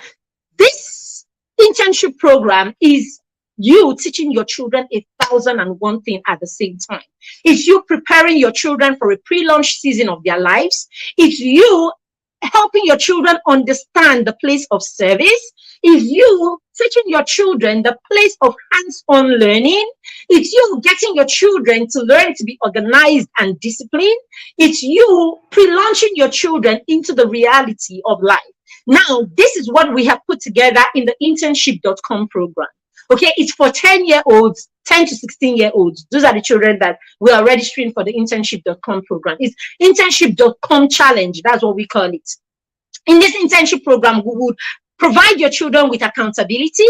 this internship program is you teaching your children 1,001 things at the same time. It's you preparing your children for a pre-launch season of their lives. It's you helping your children understand the place of service. It's you teaching your children the place of hands-on learning. It's you getting your children to learn to be organized and disciplined. It's you pre-launching your children into the reality of life. Now, this is what we have put together in the internship.com program. Okay, it's for 10-year-olds, 10 to 16-year-olds. Those are the children that we are registering for the internship.com program. It's internship.com challenge. That's what we call it. In this internship program, we would provide your children with accountability.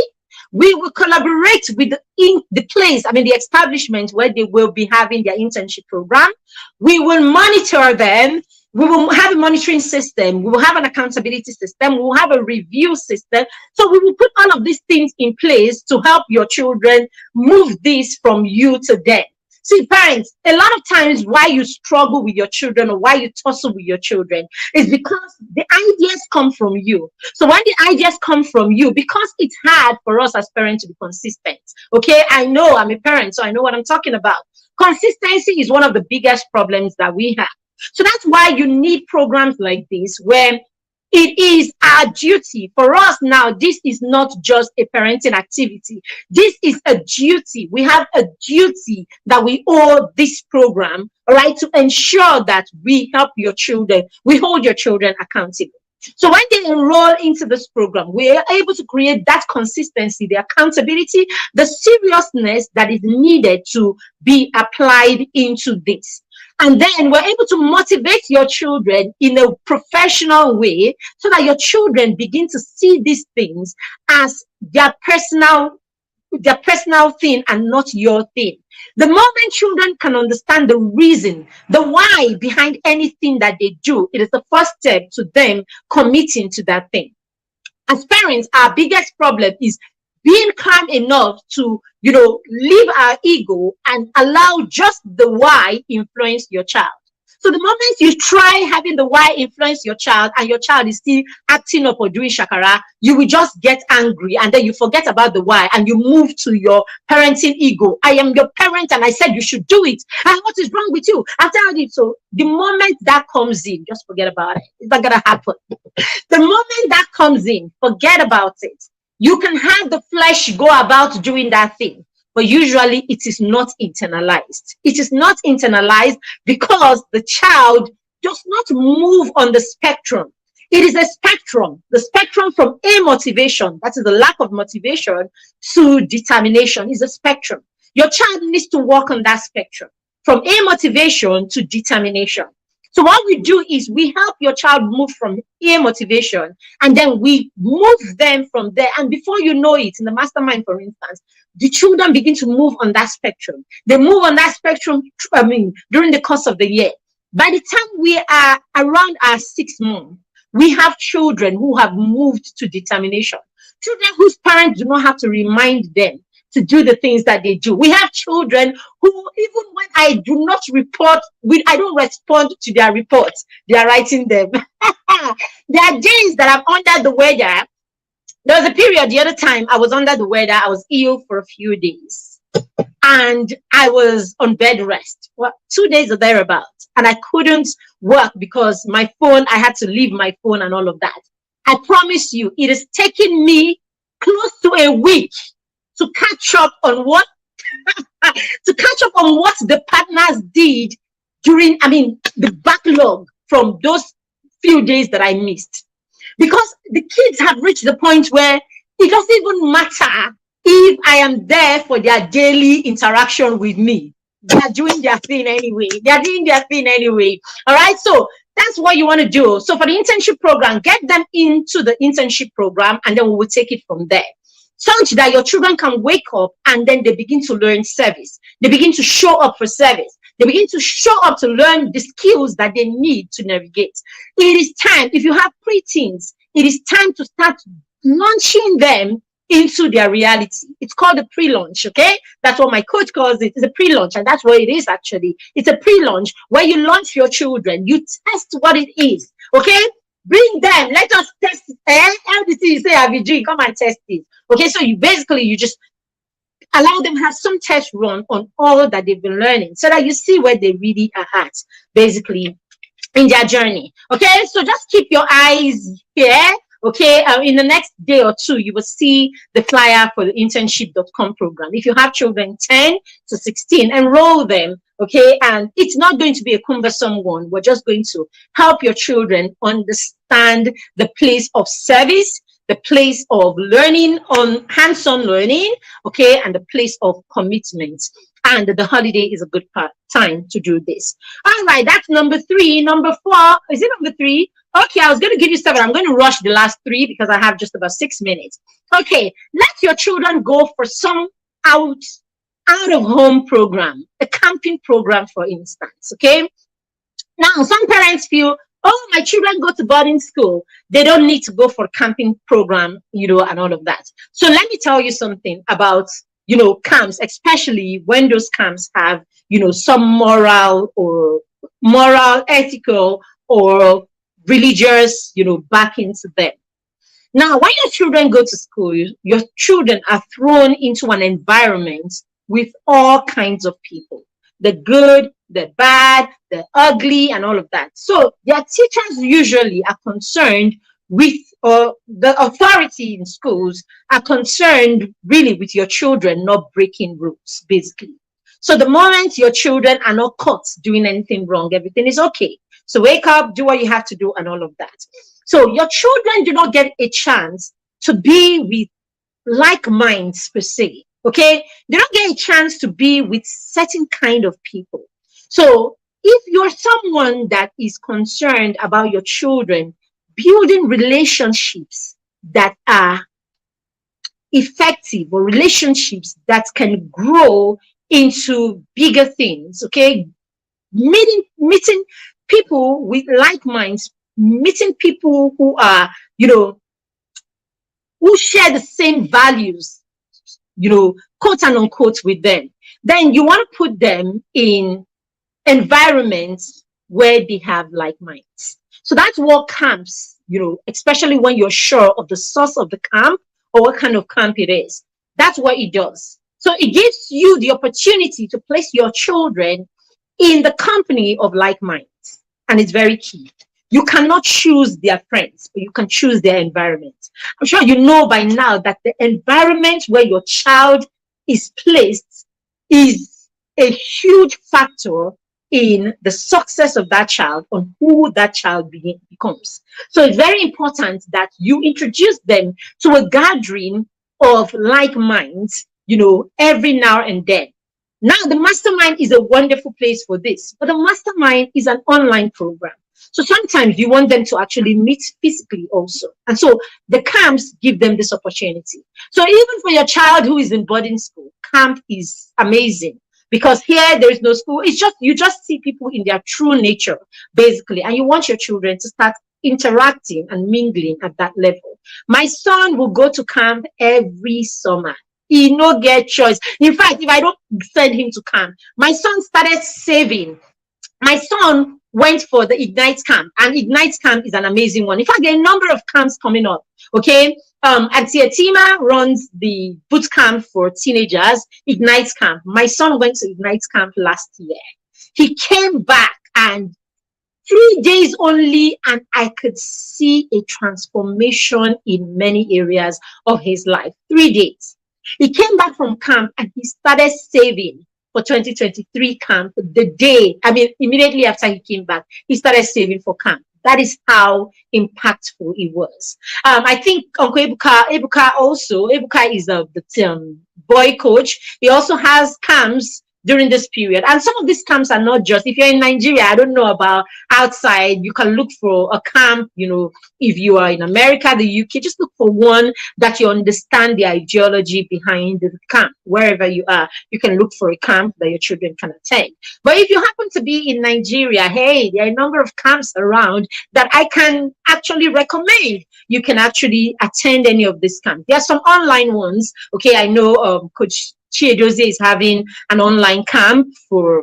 We will collaborate with the establishment where they will be having their internship program. We will monitor them. We will have a monitoring system. We will have an accountability system. We will have a review system. So we will put all of these things in place to help your children move this from you to them. See, parents, a lot of times why you struggle with your children or why you tussle with your children is because the ideas come from you. So when the ideas come from you, because it's hard for us as parents to be consistent. Okay, I know I'm a parent, so I know what I'm talking about. Consistency is one of the biggest problems that we have. So that's why you need programs like this, where it is our duty for us. Now, this is not just a parenting activity. This is a duty. We have a duty that we owe this program, all right, to ensure that we help your children. We hold your children accountable. So when they enroll into this program, we are able to create that consistency, the accountability, the seriousness that is needed to be applied into this. And then we're able to motivate your children in a professional way so that your children begin to see these things as their personal thing and not your thing. The moment children can understand the reason, the why behind anything that they do, it is the first step to them committing to that thing. As parents, our biggest problem is being calm enough to, leave our ego and allow just the why influence your child. So the moment you try having the why influence your child and your child is still acting up or doing shakara, you will just get angry and then you forget about the why and you move to your parenting ego. I am your parent and I said you should do it. And what is wrong with you? After I did so, the moment that comes in, just forget about it. It's not going to happen. The moment that comes in, forget about it. You can have the flesh go about doing that thing, but usually it is not internalized. It is not internalized because the child does not move on the spectrum. It is a spectrum, the spectrum from a motivation, that is the lack of motivation, to determination is a spectrum. Your child needs to walk on that spectrum from a motivation to determination. So what we do is we help your child move from a motivation and then we move them from there. And before you know it, in the mastermind, for instance, the children begin to move on that spectrum. They move on that spectrum, during the course of the year. By the time we are around our 6th month, we have children who have moved to determination. Children whose parents do not have to remind them to do the things that they do. We have children who, even when I do not report, I don't respond to their reports, they are writing them. There are days that I'm under the weather. There was a period the other time I was under the weather. I was ill for a few days and I was on bed rest. 2 days or thereabouts. And I couldn't work because my phone, I had to leave my phone and all of that. I promise you, it is taking me close to a week to catch up on what the partners did during, the backlog from those few days that I missed. Because the kids have reached the point where it doesn't even matter if I am there for their daily interaction with me. They are doing their thing anyway. All right. So that's what you want to do. So for the internship program, get them into the internship program and then we will take it from there. Such that your children can wake up and then they begin to learn service. They begin to show up for service. They begin to show up to learn the skills that they need to navigate. It is time, if you have preteens, it is time to start launching them into their reality. It's called a pre-launch, okay? That's what my coach calls it. It's a pre-launch, and that's what it is actually. It's a pre-launch where you launch your children. You test what it is, okay? Bring them. Let us test it. LDC, you say, Aviji, come and test it. Okay, so you just allow them have some test run on all that they've been learning so that you see where they really are at, basically, in their journey. Okay, so just keep your eyes here. Okay, in the next day or two, you will see the flyer for the internship.com program. If you have children 10 to 16, enroll them. Okay, and it's not going to be a cumbersome one. We're just going to help your children understand the place of service, the place of learning, on hands-on learning, okay, and the place of commitment. And the holiday is a good time to do this. All right, that's number 3. Number 4, is it number 3? Okay, I was going to give you 7. I'm going to rush the last 3 because I have just about 6 minutes. Okay, let your children go for some out of home program, a camping program, for instance. Okay, now some parents feel, oh, my children go to boarding school, they don't need to go for camping program, and all of that. So let me tell you something about camps, especially when those camps have some moral, ethical, or religious backing to them. Now, when your children go to school, your children are thrown into an environment with all kinds of people, the good, the bad, the ugly, and all of that. So their teachers usually are concerned with, or the authority in schools are concerned really with your children not breaking rules, basically. So the moment your children are not caught doing anything wrong, everything is okay. So wake up, do what you have to do, and all of that. So your children do not get a chance to be with like minds per se. Okay, they don't get a chance to be with certain kind of people. So if you're someone that is concerned about your children building relationships that are effective, or relationships that can grow into bigger things, okay, meeting people with like minds, meeting people who are, who share the same values, quote and unquote, with them, then you want to put them in environments where they have like minds. So that's what camps, especially when you're sure of the source of the camp or what kind of camp it is. That's what it does. So it gives you the opportunity to place your children in the company of like minds. And it's very key. You cannot choose their friends, but you can choose their environment. I'm sure you know by now that the environment where your child is placed is a huge factor in the success of that child, on who that child becomes. So it's very important that you introduce them to a gathering of like minds, every now and then. Now, the Mastermind is a wonderful place for this, but the Mastermind is an online program. So sometimes you want them to actually meet physically also. And so the camps give them this opportunity. So even for your child who is in boarding school, camp is amazing, because here there is no school. It's just, you just see people in their true nature, basically. And you want your children to start interacting and mingling at that level. My son will go to camp every summer. He no get choice. In fact, if I don't send him to camp, my son started saving. My son went for the Ignite camp, and Ignite camp is an amazing one. In fact, there are a number of camps coming up. Okay, Auntie Atima runs the boot camp for teenagers, Ignite camp. My son went to Ignite camp last year. He came back, and 3 days only, and I could see a transformation in many areas of his life. 3 days. He came back from camp and he started saving for 2023 camp immediately after he came back, he started saving for camp. That is how impactful it was. I think Uncle Ebuka also, Ebuka is the boy coach. He also has camps during this period. And some of these camps are not just, if you're in Nigeria, I don't know about outside, you can look for a camp, if you are in America, the UK, just look for one that you understand the ideology behind the camp. Wherever you are, you can look for a camp that your children can attend. But if you happen to be in Nigeria, hey, there are a number of camps around that I can actually recommend. You can actually attend any of these camps. There are some online ones. Okay, I know Coach Chiedozie is having an online camp for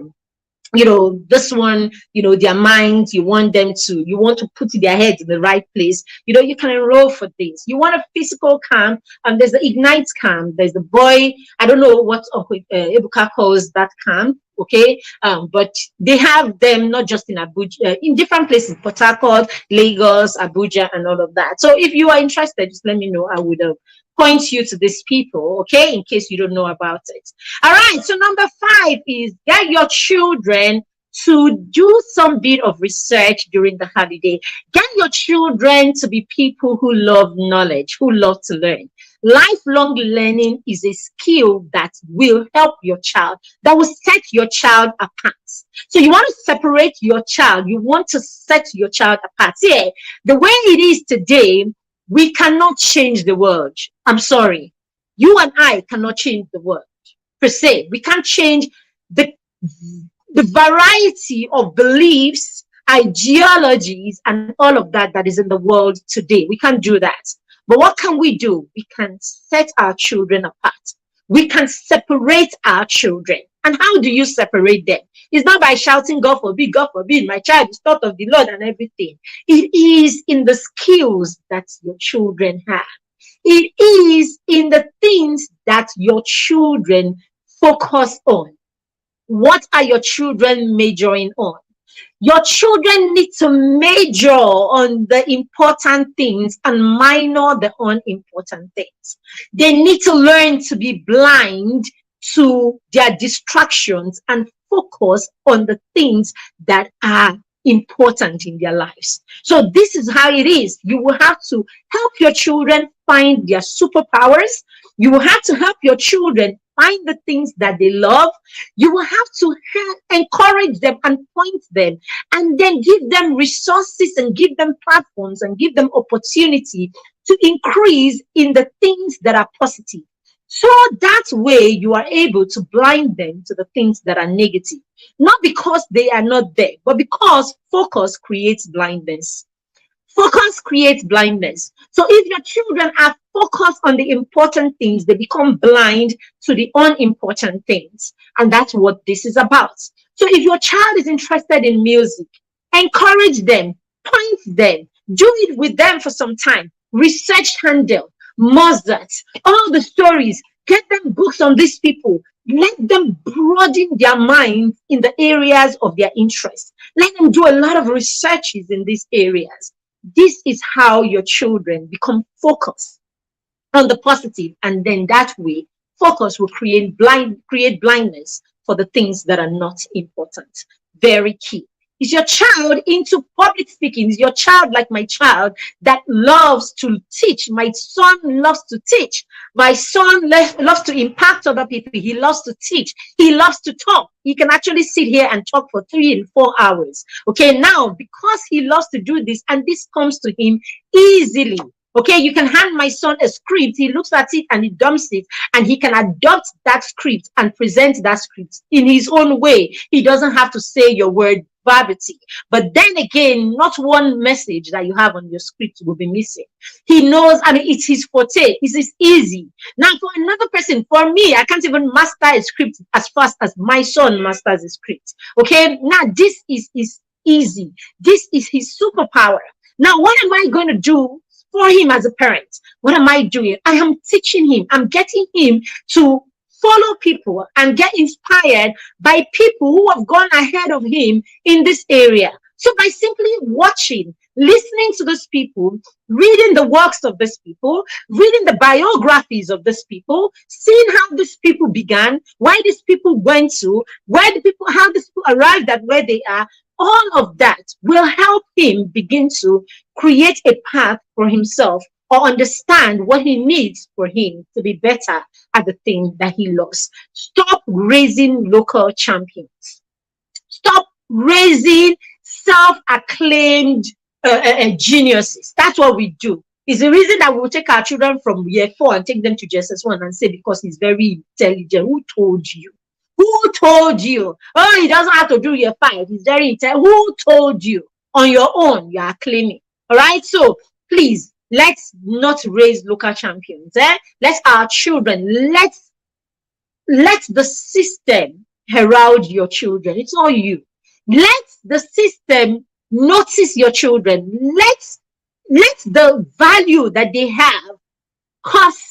this one, their minds, you want to put their heads in the right place. You can enroll for this. You want a physical camp, and there's the Ignite camp. There's the boy, I don't know what Ebuka calls that camp, okay? But they have them not just in Abuja, in different places, Port Harcourt, Lagos, Abuja, and all of that. So if you are interested, just let me know. I would point you to these people, okay, in case you don't know about it. All right, so number 5 is get your children to do some bit of research during the holiday. Get your children to be people who love knowledge, who love to learn. Lifelong learning is a skill that will help your child, that will set your child apart. So you want to separate your child, you want to set your child apart. Yeah, the way it is today, we cannot change the world. I'm sorry. You and I cannot change the world per se. We can't change the variety of beliefs, ideologies, and all of that is in the world today. We can't do that. But what can we do? We can set our children apart. We can separate our children. And how do you separate them? It's not by shouting, God forbid, my child is taught of the Lord and everything. It is in the skills that your children have. It is in the things that your children focus on. What are your children majoring on? Your children need to major on the important things and minor the unimportant things. They need to learn to be blind to their distractions and focus on the things that are important in their lives. So this is how it is. You will have to help your children find their superpowers. You will have to help your children find the things that they love. You will have to encourage them and point them, and then give them resources and give them platforms and give them opportunity to increase in the things that are positive. So that way you are able to blind them to the things that are negative, not because they are not there, but because focus creates blindness. Focus creates blindness. So if your children are focused on the important things, they become blind to the unimportant things. And that's what this is about. So if your child is interested in music, encourage them, point them, do it with them for some time. Research Handel, Mozart, all the stories, get them books on these people. Let them broaden their minds in the areas of their interest. Let them do a lot of researches in these areas. This is how your children become focused on the positive, and then that way focus will create blindness for the things that are not important. Very key. Is your child into public speaking? Is your child like my child that loves to teach? My son loves to teach. My son loves to impact other people. He loves to teach. He loves to talk. He can actually sit here and talk for 3 and 4 hours. Okay, now because he loves to do this, and this comes to him easily. Okay, you can hand my son a script. He looks at it and he dumps it, and he can adopt that script and present that script in his own way. He doesn't have to say your word verbatim. But then again, not one message that you have on your script will be missing. He knows, I mean, it's his forte. It's easy. Now, for another person, for me, I can't even master a script as fast as my son masters a script. Okay, now this is easy. This is his superpower. Now, what am I going to do for him as a parent? What am I doing? I am teaching him. I'm getting him to follow people and get inspired by people who have gone ahead of him in this area. So by simply watching, listening to those people, reading the works of these people, reading the biographies of these people, seeing how these people began, why these people went to, how these people arrived at where they are, all of that will help him begin to create a path for himself, or understand what he needs for him to be better at the thing that he loves. Stop raising local champions. Stop raising self-acclaimed geniuses. That's what we do. It's the reason that we'll take our children from year 4 and take them to JSS1 and say, because he's very intelligent. Who told you? Who told you? Oh, he doesn't have to do year 5. He's very intelligent. Who told you? On your own, you are claiming. All right? So please, let's not raise local champions. Let our children, let the system herald your children. It's not you. Let the system notice your children. Let the value that they have cause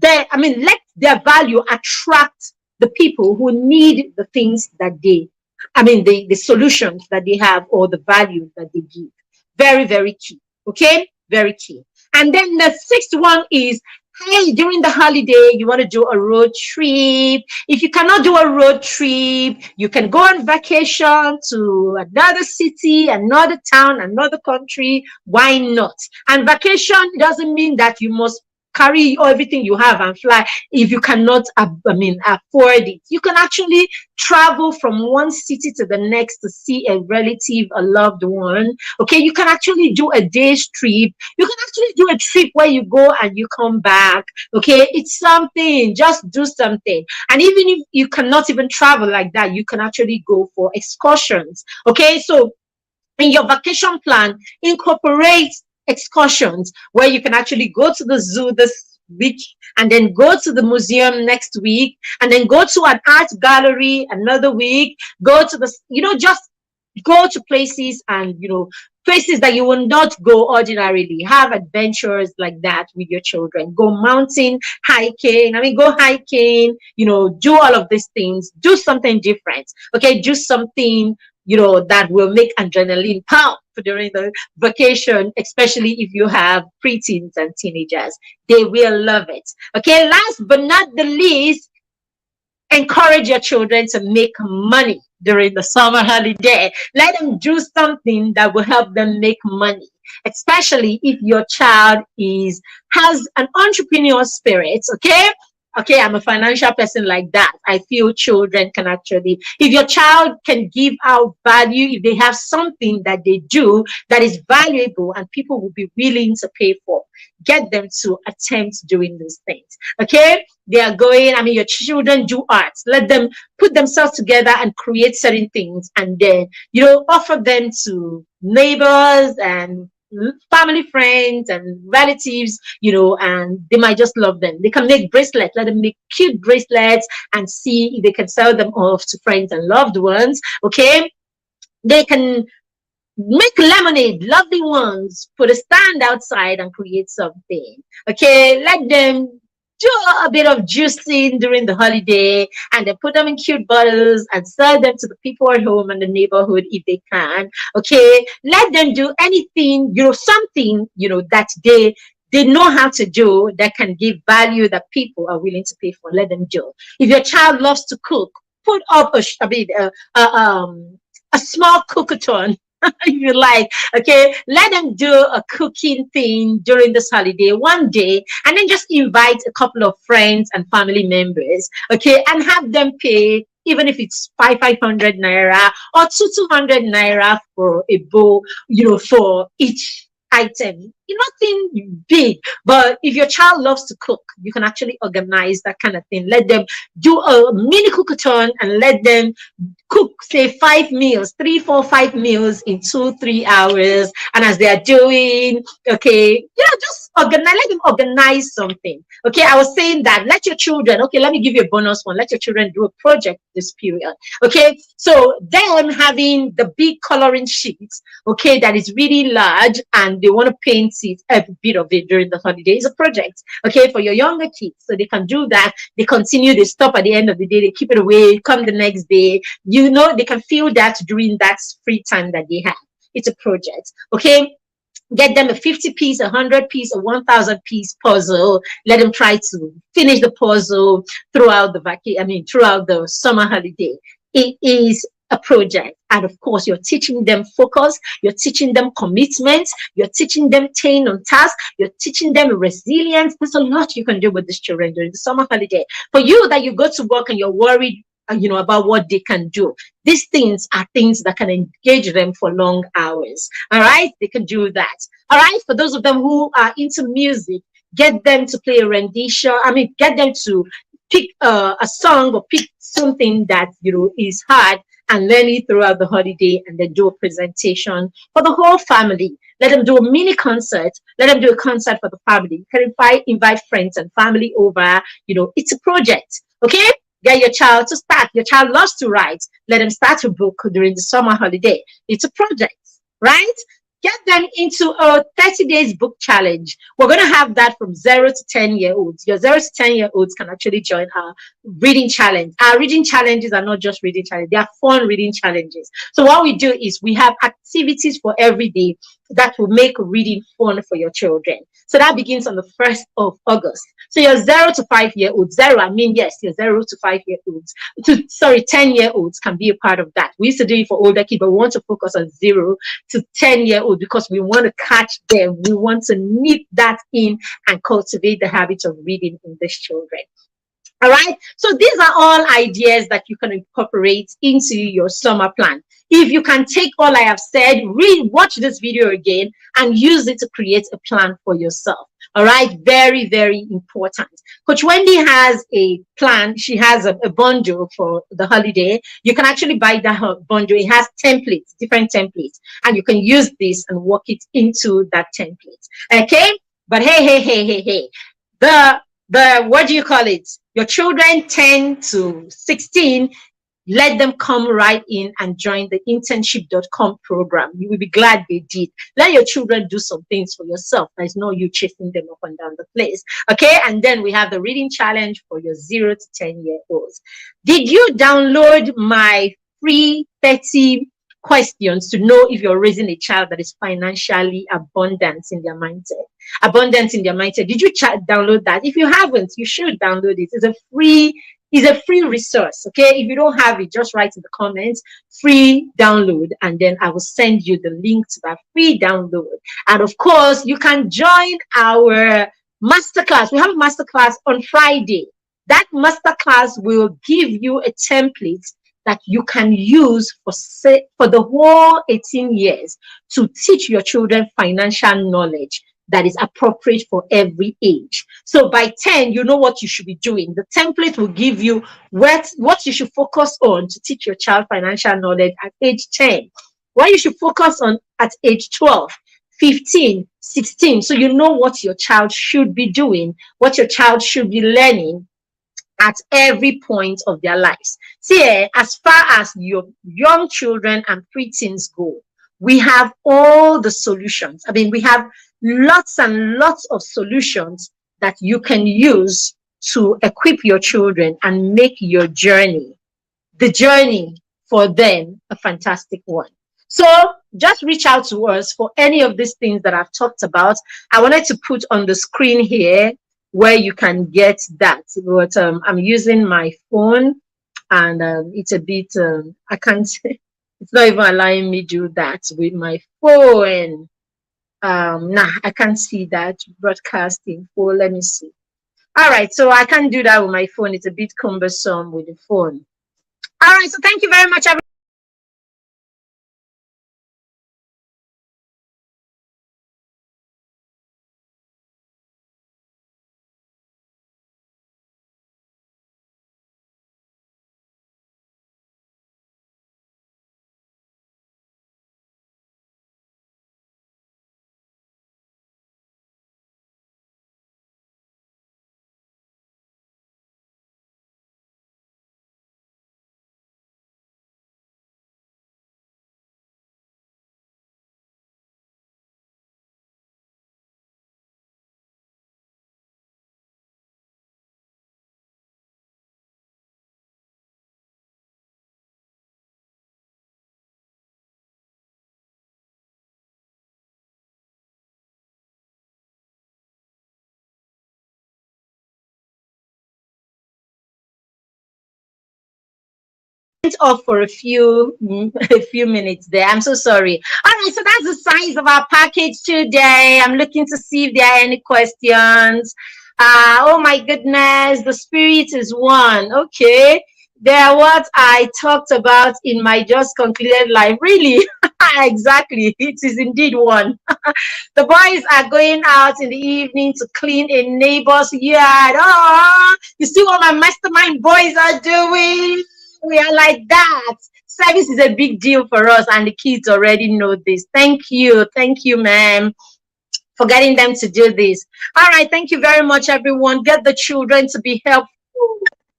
let their value attract the people who need the things that the solutions that they have or the value that they give. Very, very key. Okay? Very key. And then the sixth one is, hey, during the holiday, you want to do a road trip. If you cannot do a road trip, you can go on vacation to another city, another town, another country. Why not? And vacation doesn't mean that you must carry everything you have and fly. If you cannot afford it, you can actually travel from one city to the next to see a relative, a loved one. Okay, you can actually do a day's trip. You can actually do a trip where you go and you come back. Okay, it's something. Just do something. And even if you cannot even travel like that, you can actually go for excursions. Okay, so in your vacation plan, incorporate excursions where you can actually go to the zoo this week, and then go to the museum next week, and then go to an art gallery another week, go to the, just go to places, and places that you will not go ordinarily. Have adventures like that with your children. Go mountain hiking. Go hiking, do all of these things. Do something different. Okay, do something that will make adrenaline pump during the vacation, especially if you have preteens and teenagers. They will love it. Okay, last but not the least, encourage your children to make money during the summer holiday. Let them do something that will help them make money, especially if your child has an entrepreneurial spirit. Okay, I'm a financial person like that. I feel children can actually, if your child can give out value, if they have something that they do that is valuable and people will be willing to pay for, get them to attempt doing those things. Okay, they are going, your children do arts. Let them put themselves together and create certain things, and then, offer them to neighbors and family, friends, and relatives, and they might just love them. They can make bracelets. Let them make cute bracelets and see if they can sell them off to friends and loved ones. Okay, they can make lemonade, lovely ones, put a stand outside and create something. Okay, let them do a bit of juicing during the holiday, and then put them in cute bottles and sell them to the people at home and the neighborhood if they can. Okay, let them do anything, something, that they know how to do that can give value that people are willing to pay for. Let them do. If your child loves to cook, put up a small cookathon if you like. Okay, let them do a cooking thing during this holiday one day, and then just invite a couple of friends and family members. Okay, and have them pay, even if it's 500 naira or 200 naira for a bowl, for each item. Nothing big, but if your child loves to cook, you can actually organize that kind of thing. Let them do a mini cookathon and let them cook, say, 5 meals, 3, 4, 5 meals in 2-3 hours. And as they are doing, okay, just organize, let them organize something. Okay, I was saying that let your children, okay, let me give you a bonus one. Let your children do a project this period. Okay, so them having the big coloring sheets, okay, that is really large, and they want to paint it, every bit of it during the holiday is a project. Okay, for your younger kids, so they can do that. They continue, they stop at the end of the day, they keep it away, come the next day. They can feel that during that free time that they have. It's a project. Okay, get them a 50-piece, 100-piece, a 1,000-piece puzzle. Let them try to finish the puzzle throughout throughout the summer holiday. It is a project. And of course, you're teaching them focus, you're teaching them commitment, you're teaching them staying on task, you're teaching them resilience. There's a lot you can do with these children during the summer holiday. For you that you go to work and you're worried, about what they can do, these things are things that can engage them for long hours. All right, they can do that. All right, for those of them who are into music, get them to play a rendition. Get them to pick a song or pick something that is hard and learn it throughout the holiday, and then do a presentation for the whole family. Let them do a mini concert. Let them do a concert for the family. You can invite friends and family over. It's a project. Okay, Get your child to start. Your child loves to write. Let them start a book during the summer holiday. It's a project, right? Get them into a 30 days book challenge. We're going to have that from 0 to 10-year-olds. Your 0 to 10-year-olds can actually join our reading challenge. Our reading challenges are not just reading challenges. They are fun reading challenges. So what we do is we have activities for every day that will make reading fun for your children. So that begins on the 1st of August. So your 0 to 5-year-olds, yes, your 0 to 5-year-olds, 10-year-olds can be a part of that. We used to do it for older kids, but we want to focus on 0 to 10-year-olds because we want to catch them. We want to nip that in and cultivate the habit of reading in these children. All right. So these are all ideas that you can incorporate into your summer plan. If you can take all I have said, watch this video again and use it to create a plan for yourself. All right. Very, very important. Coach Wendy has a plan. She has a bundle for the holiday. You can actually buy that bundle. It has templates, different templates, and you can use this and work it into that template. Okay. But hey. What do you call it? Your children 10 to 16, let them come right in and join the internship.com program. You will be glad they did. Let your children do some things for yourself. There's no you chasing them up and down the place. Okay. And then we have the reading challenge for your 0 to 10-year-olds. Did you download my free 30 questions to know if you're raising a child that is financially abundant in their mindset? Did you download that? If you haven't, you should download it. It's a free resource. Okay. If you don't have it, just write in the comments, free download, and then I will send you the link to that free download. And of course, you can join our masterclass. We have a masterclass on Friday. That masterclass will give you a template that you can use for the whole 18 years to teach your children financial knowledge that is appropriate for every age. So by 10, you know what you should be doing. The template will give you what you should focus on to teach your child financial knowledge at age 10, what you should focus on at age 12, 15, 16. So you know what your child should be doing, what your child should be learning at every point of their lives. See, as far as your young children and preteens go, we have all the solutions. I mean, we have lots and lots of solutions that you can use to equip your children and make your journey, the journey for them, a fantastic one. So just reach out to us for any of these things that I've talked about. I wanted to put on the screen here where you can get that, but I'm using my phone and it's a bit I can't it's not even allowing me do that with my phone. I can't see that broadcasting. Let me see. All right, so I can't do that with my phone. It's a bit cumbersome with the phone. All right, so thank you very much, everyone. Off for a few minutes there. I'm so sorry. All right, so that's the size of our package today. I'm looking to see if there are any questions. Oh my goodness, the spirit is one. Okay, they're what I talked about in my just concluded life. Really? Exactly, it is indeed one. The boys are going out in the evening to clean a neighbor's yard. Oh, you see what my mastermind boys are doing? We are like that. Service is a big deal for us, and the kids already know this. Thank you, ma'am, for getting them to do this. All right, thank you very much, everyone. Get the children to be helpful.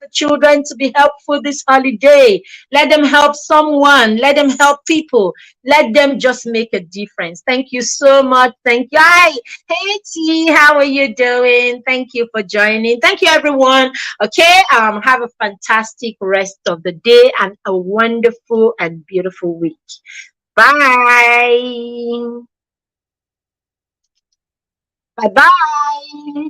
The children to be helpful this holiday. Let them help someone. Let them help people. Let them just make a difference. Thank you so much. Thank you. Hi. Hey T, how are you doing? Thank you for joining. Thank you everyone. Okay, have a fantastic rest of the day and a wonderful and beautiful week. Bye. Bye bye.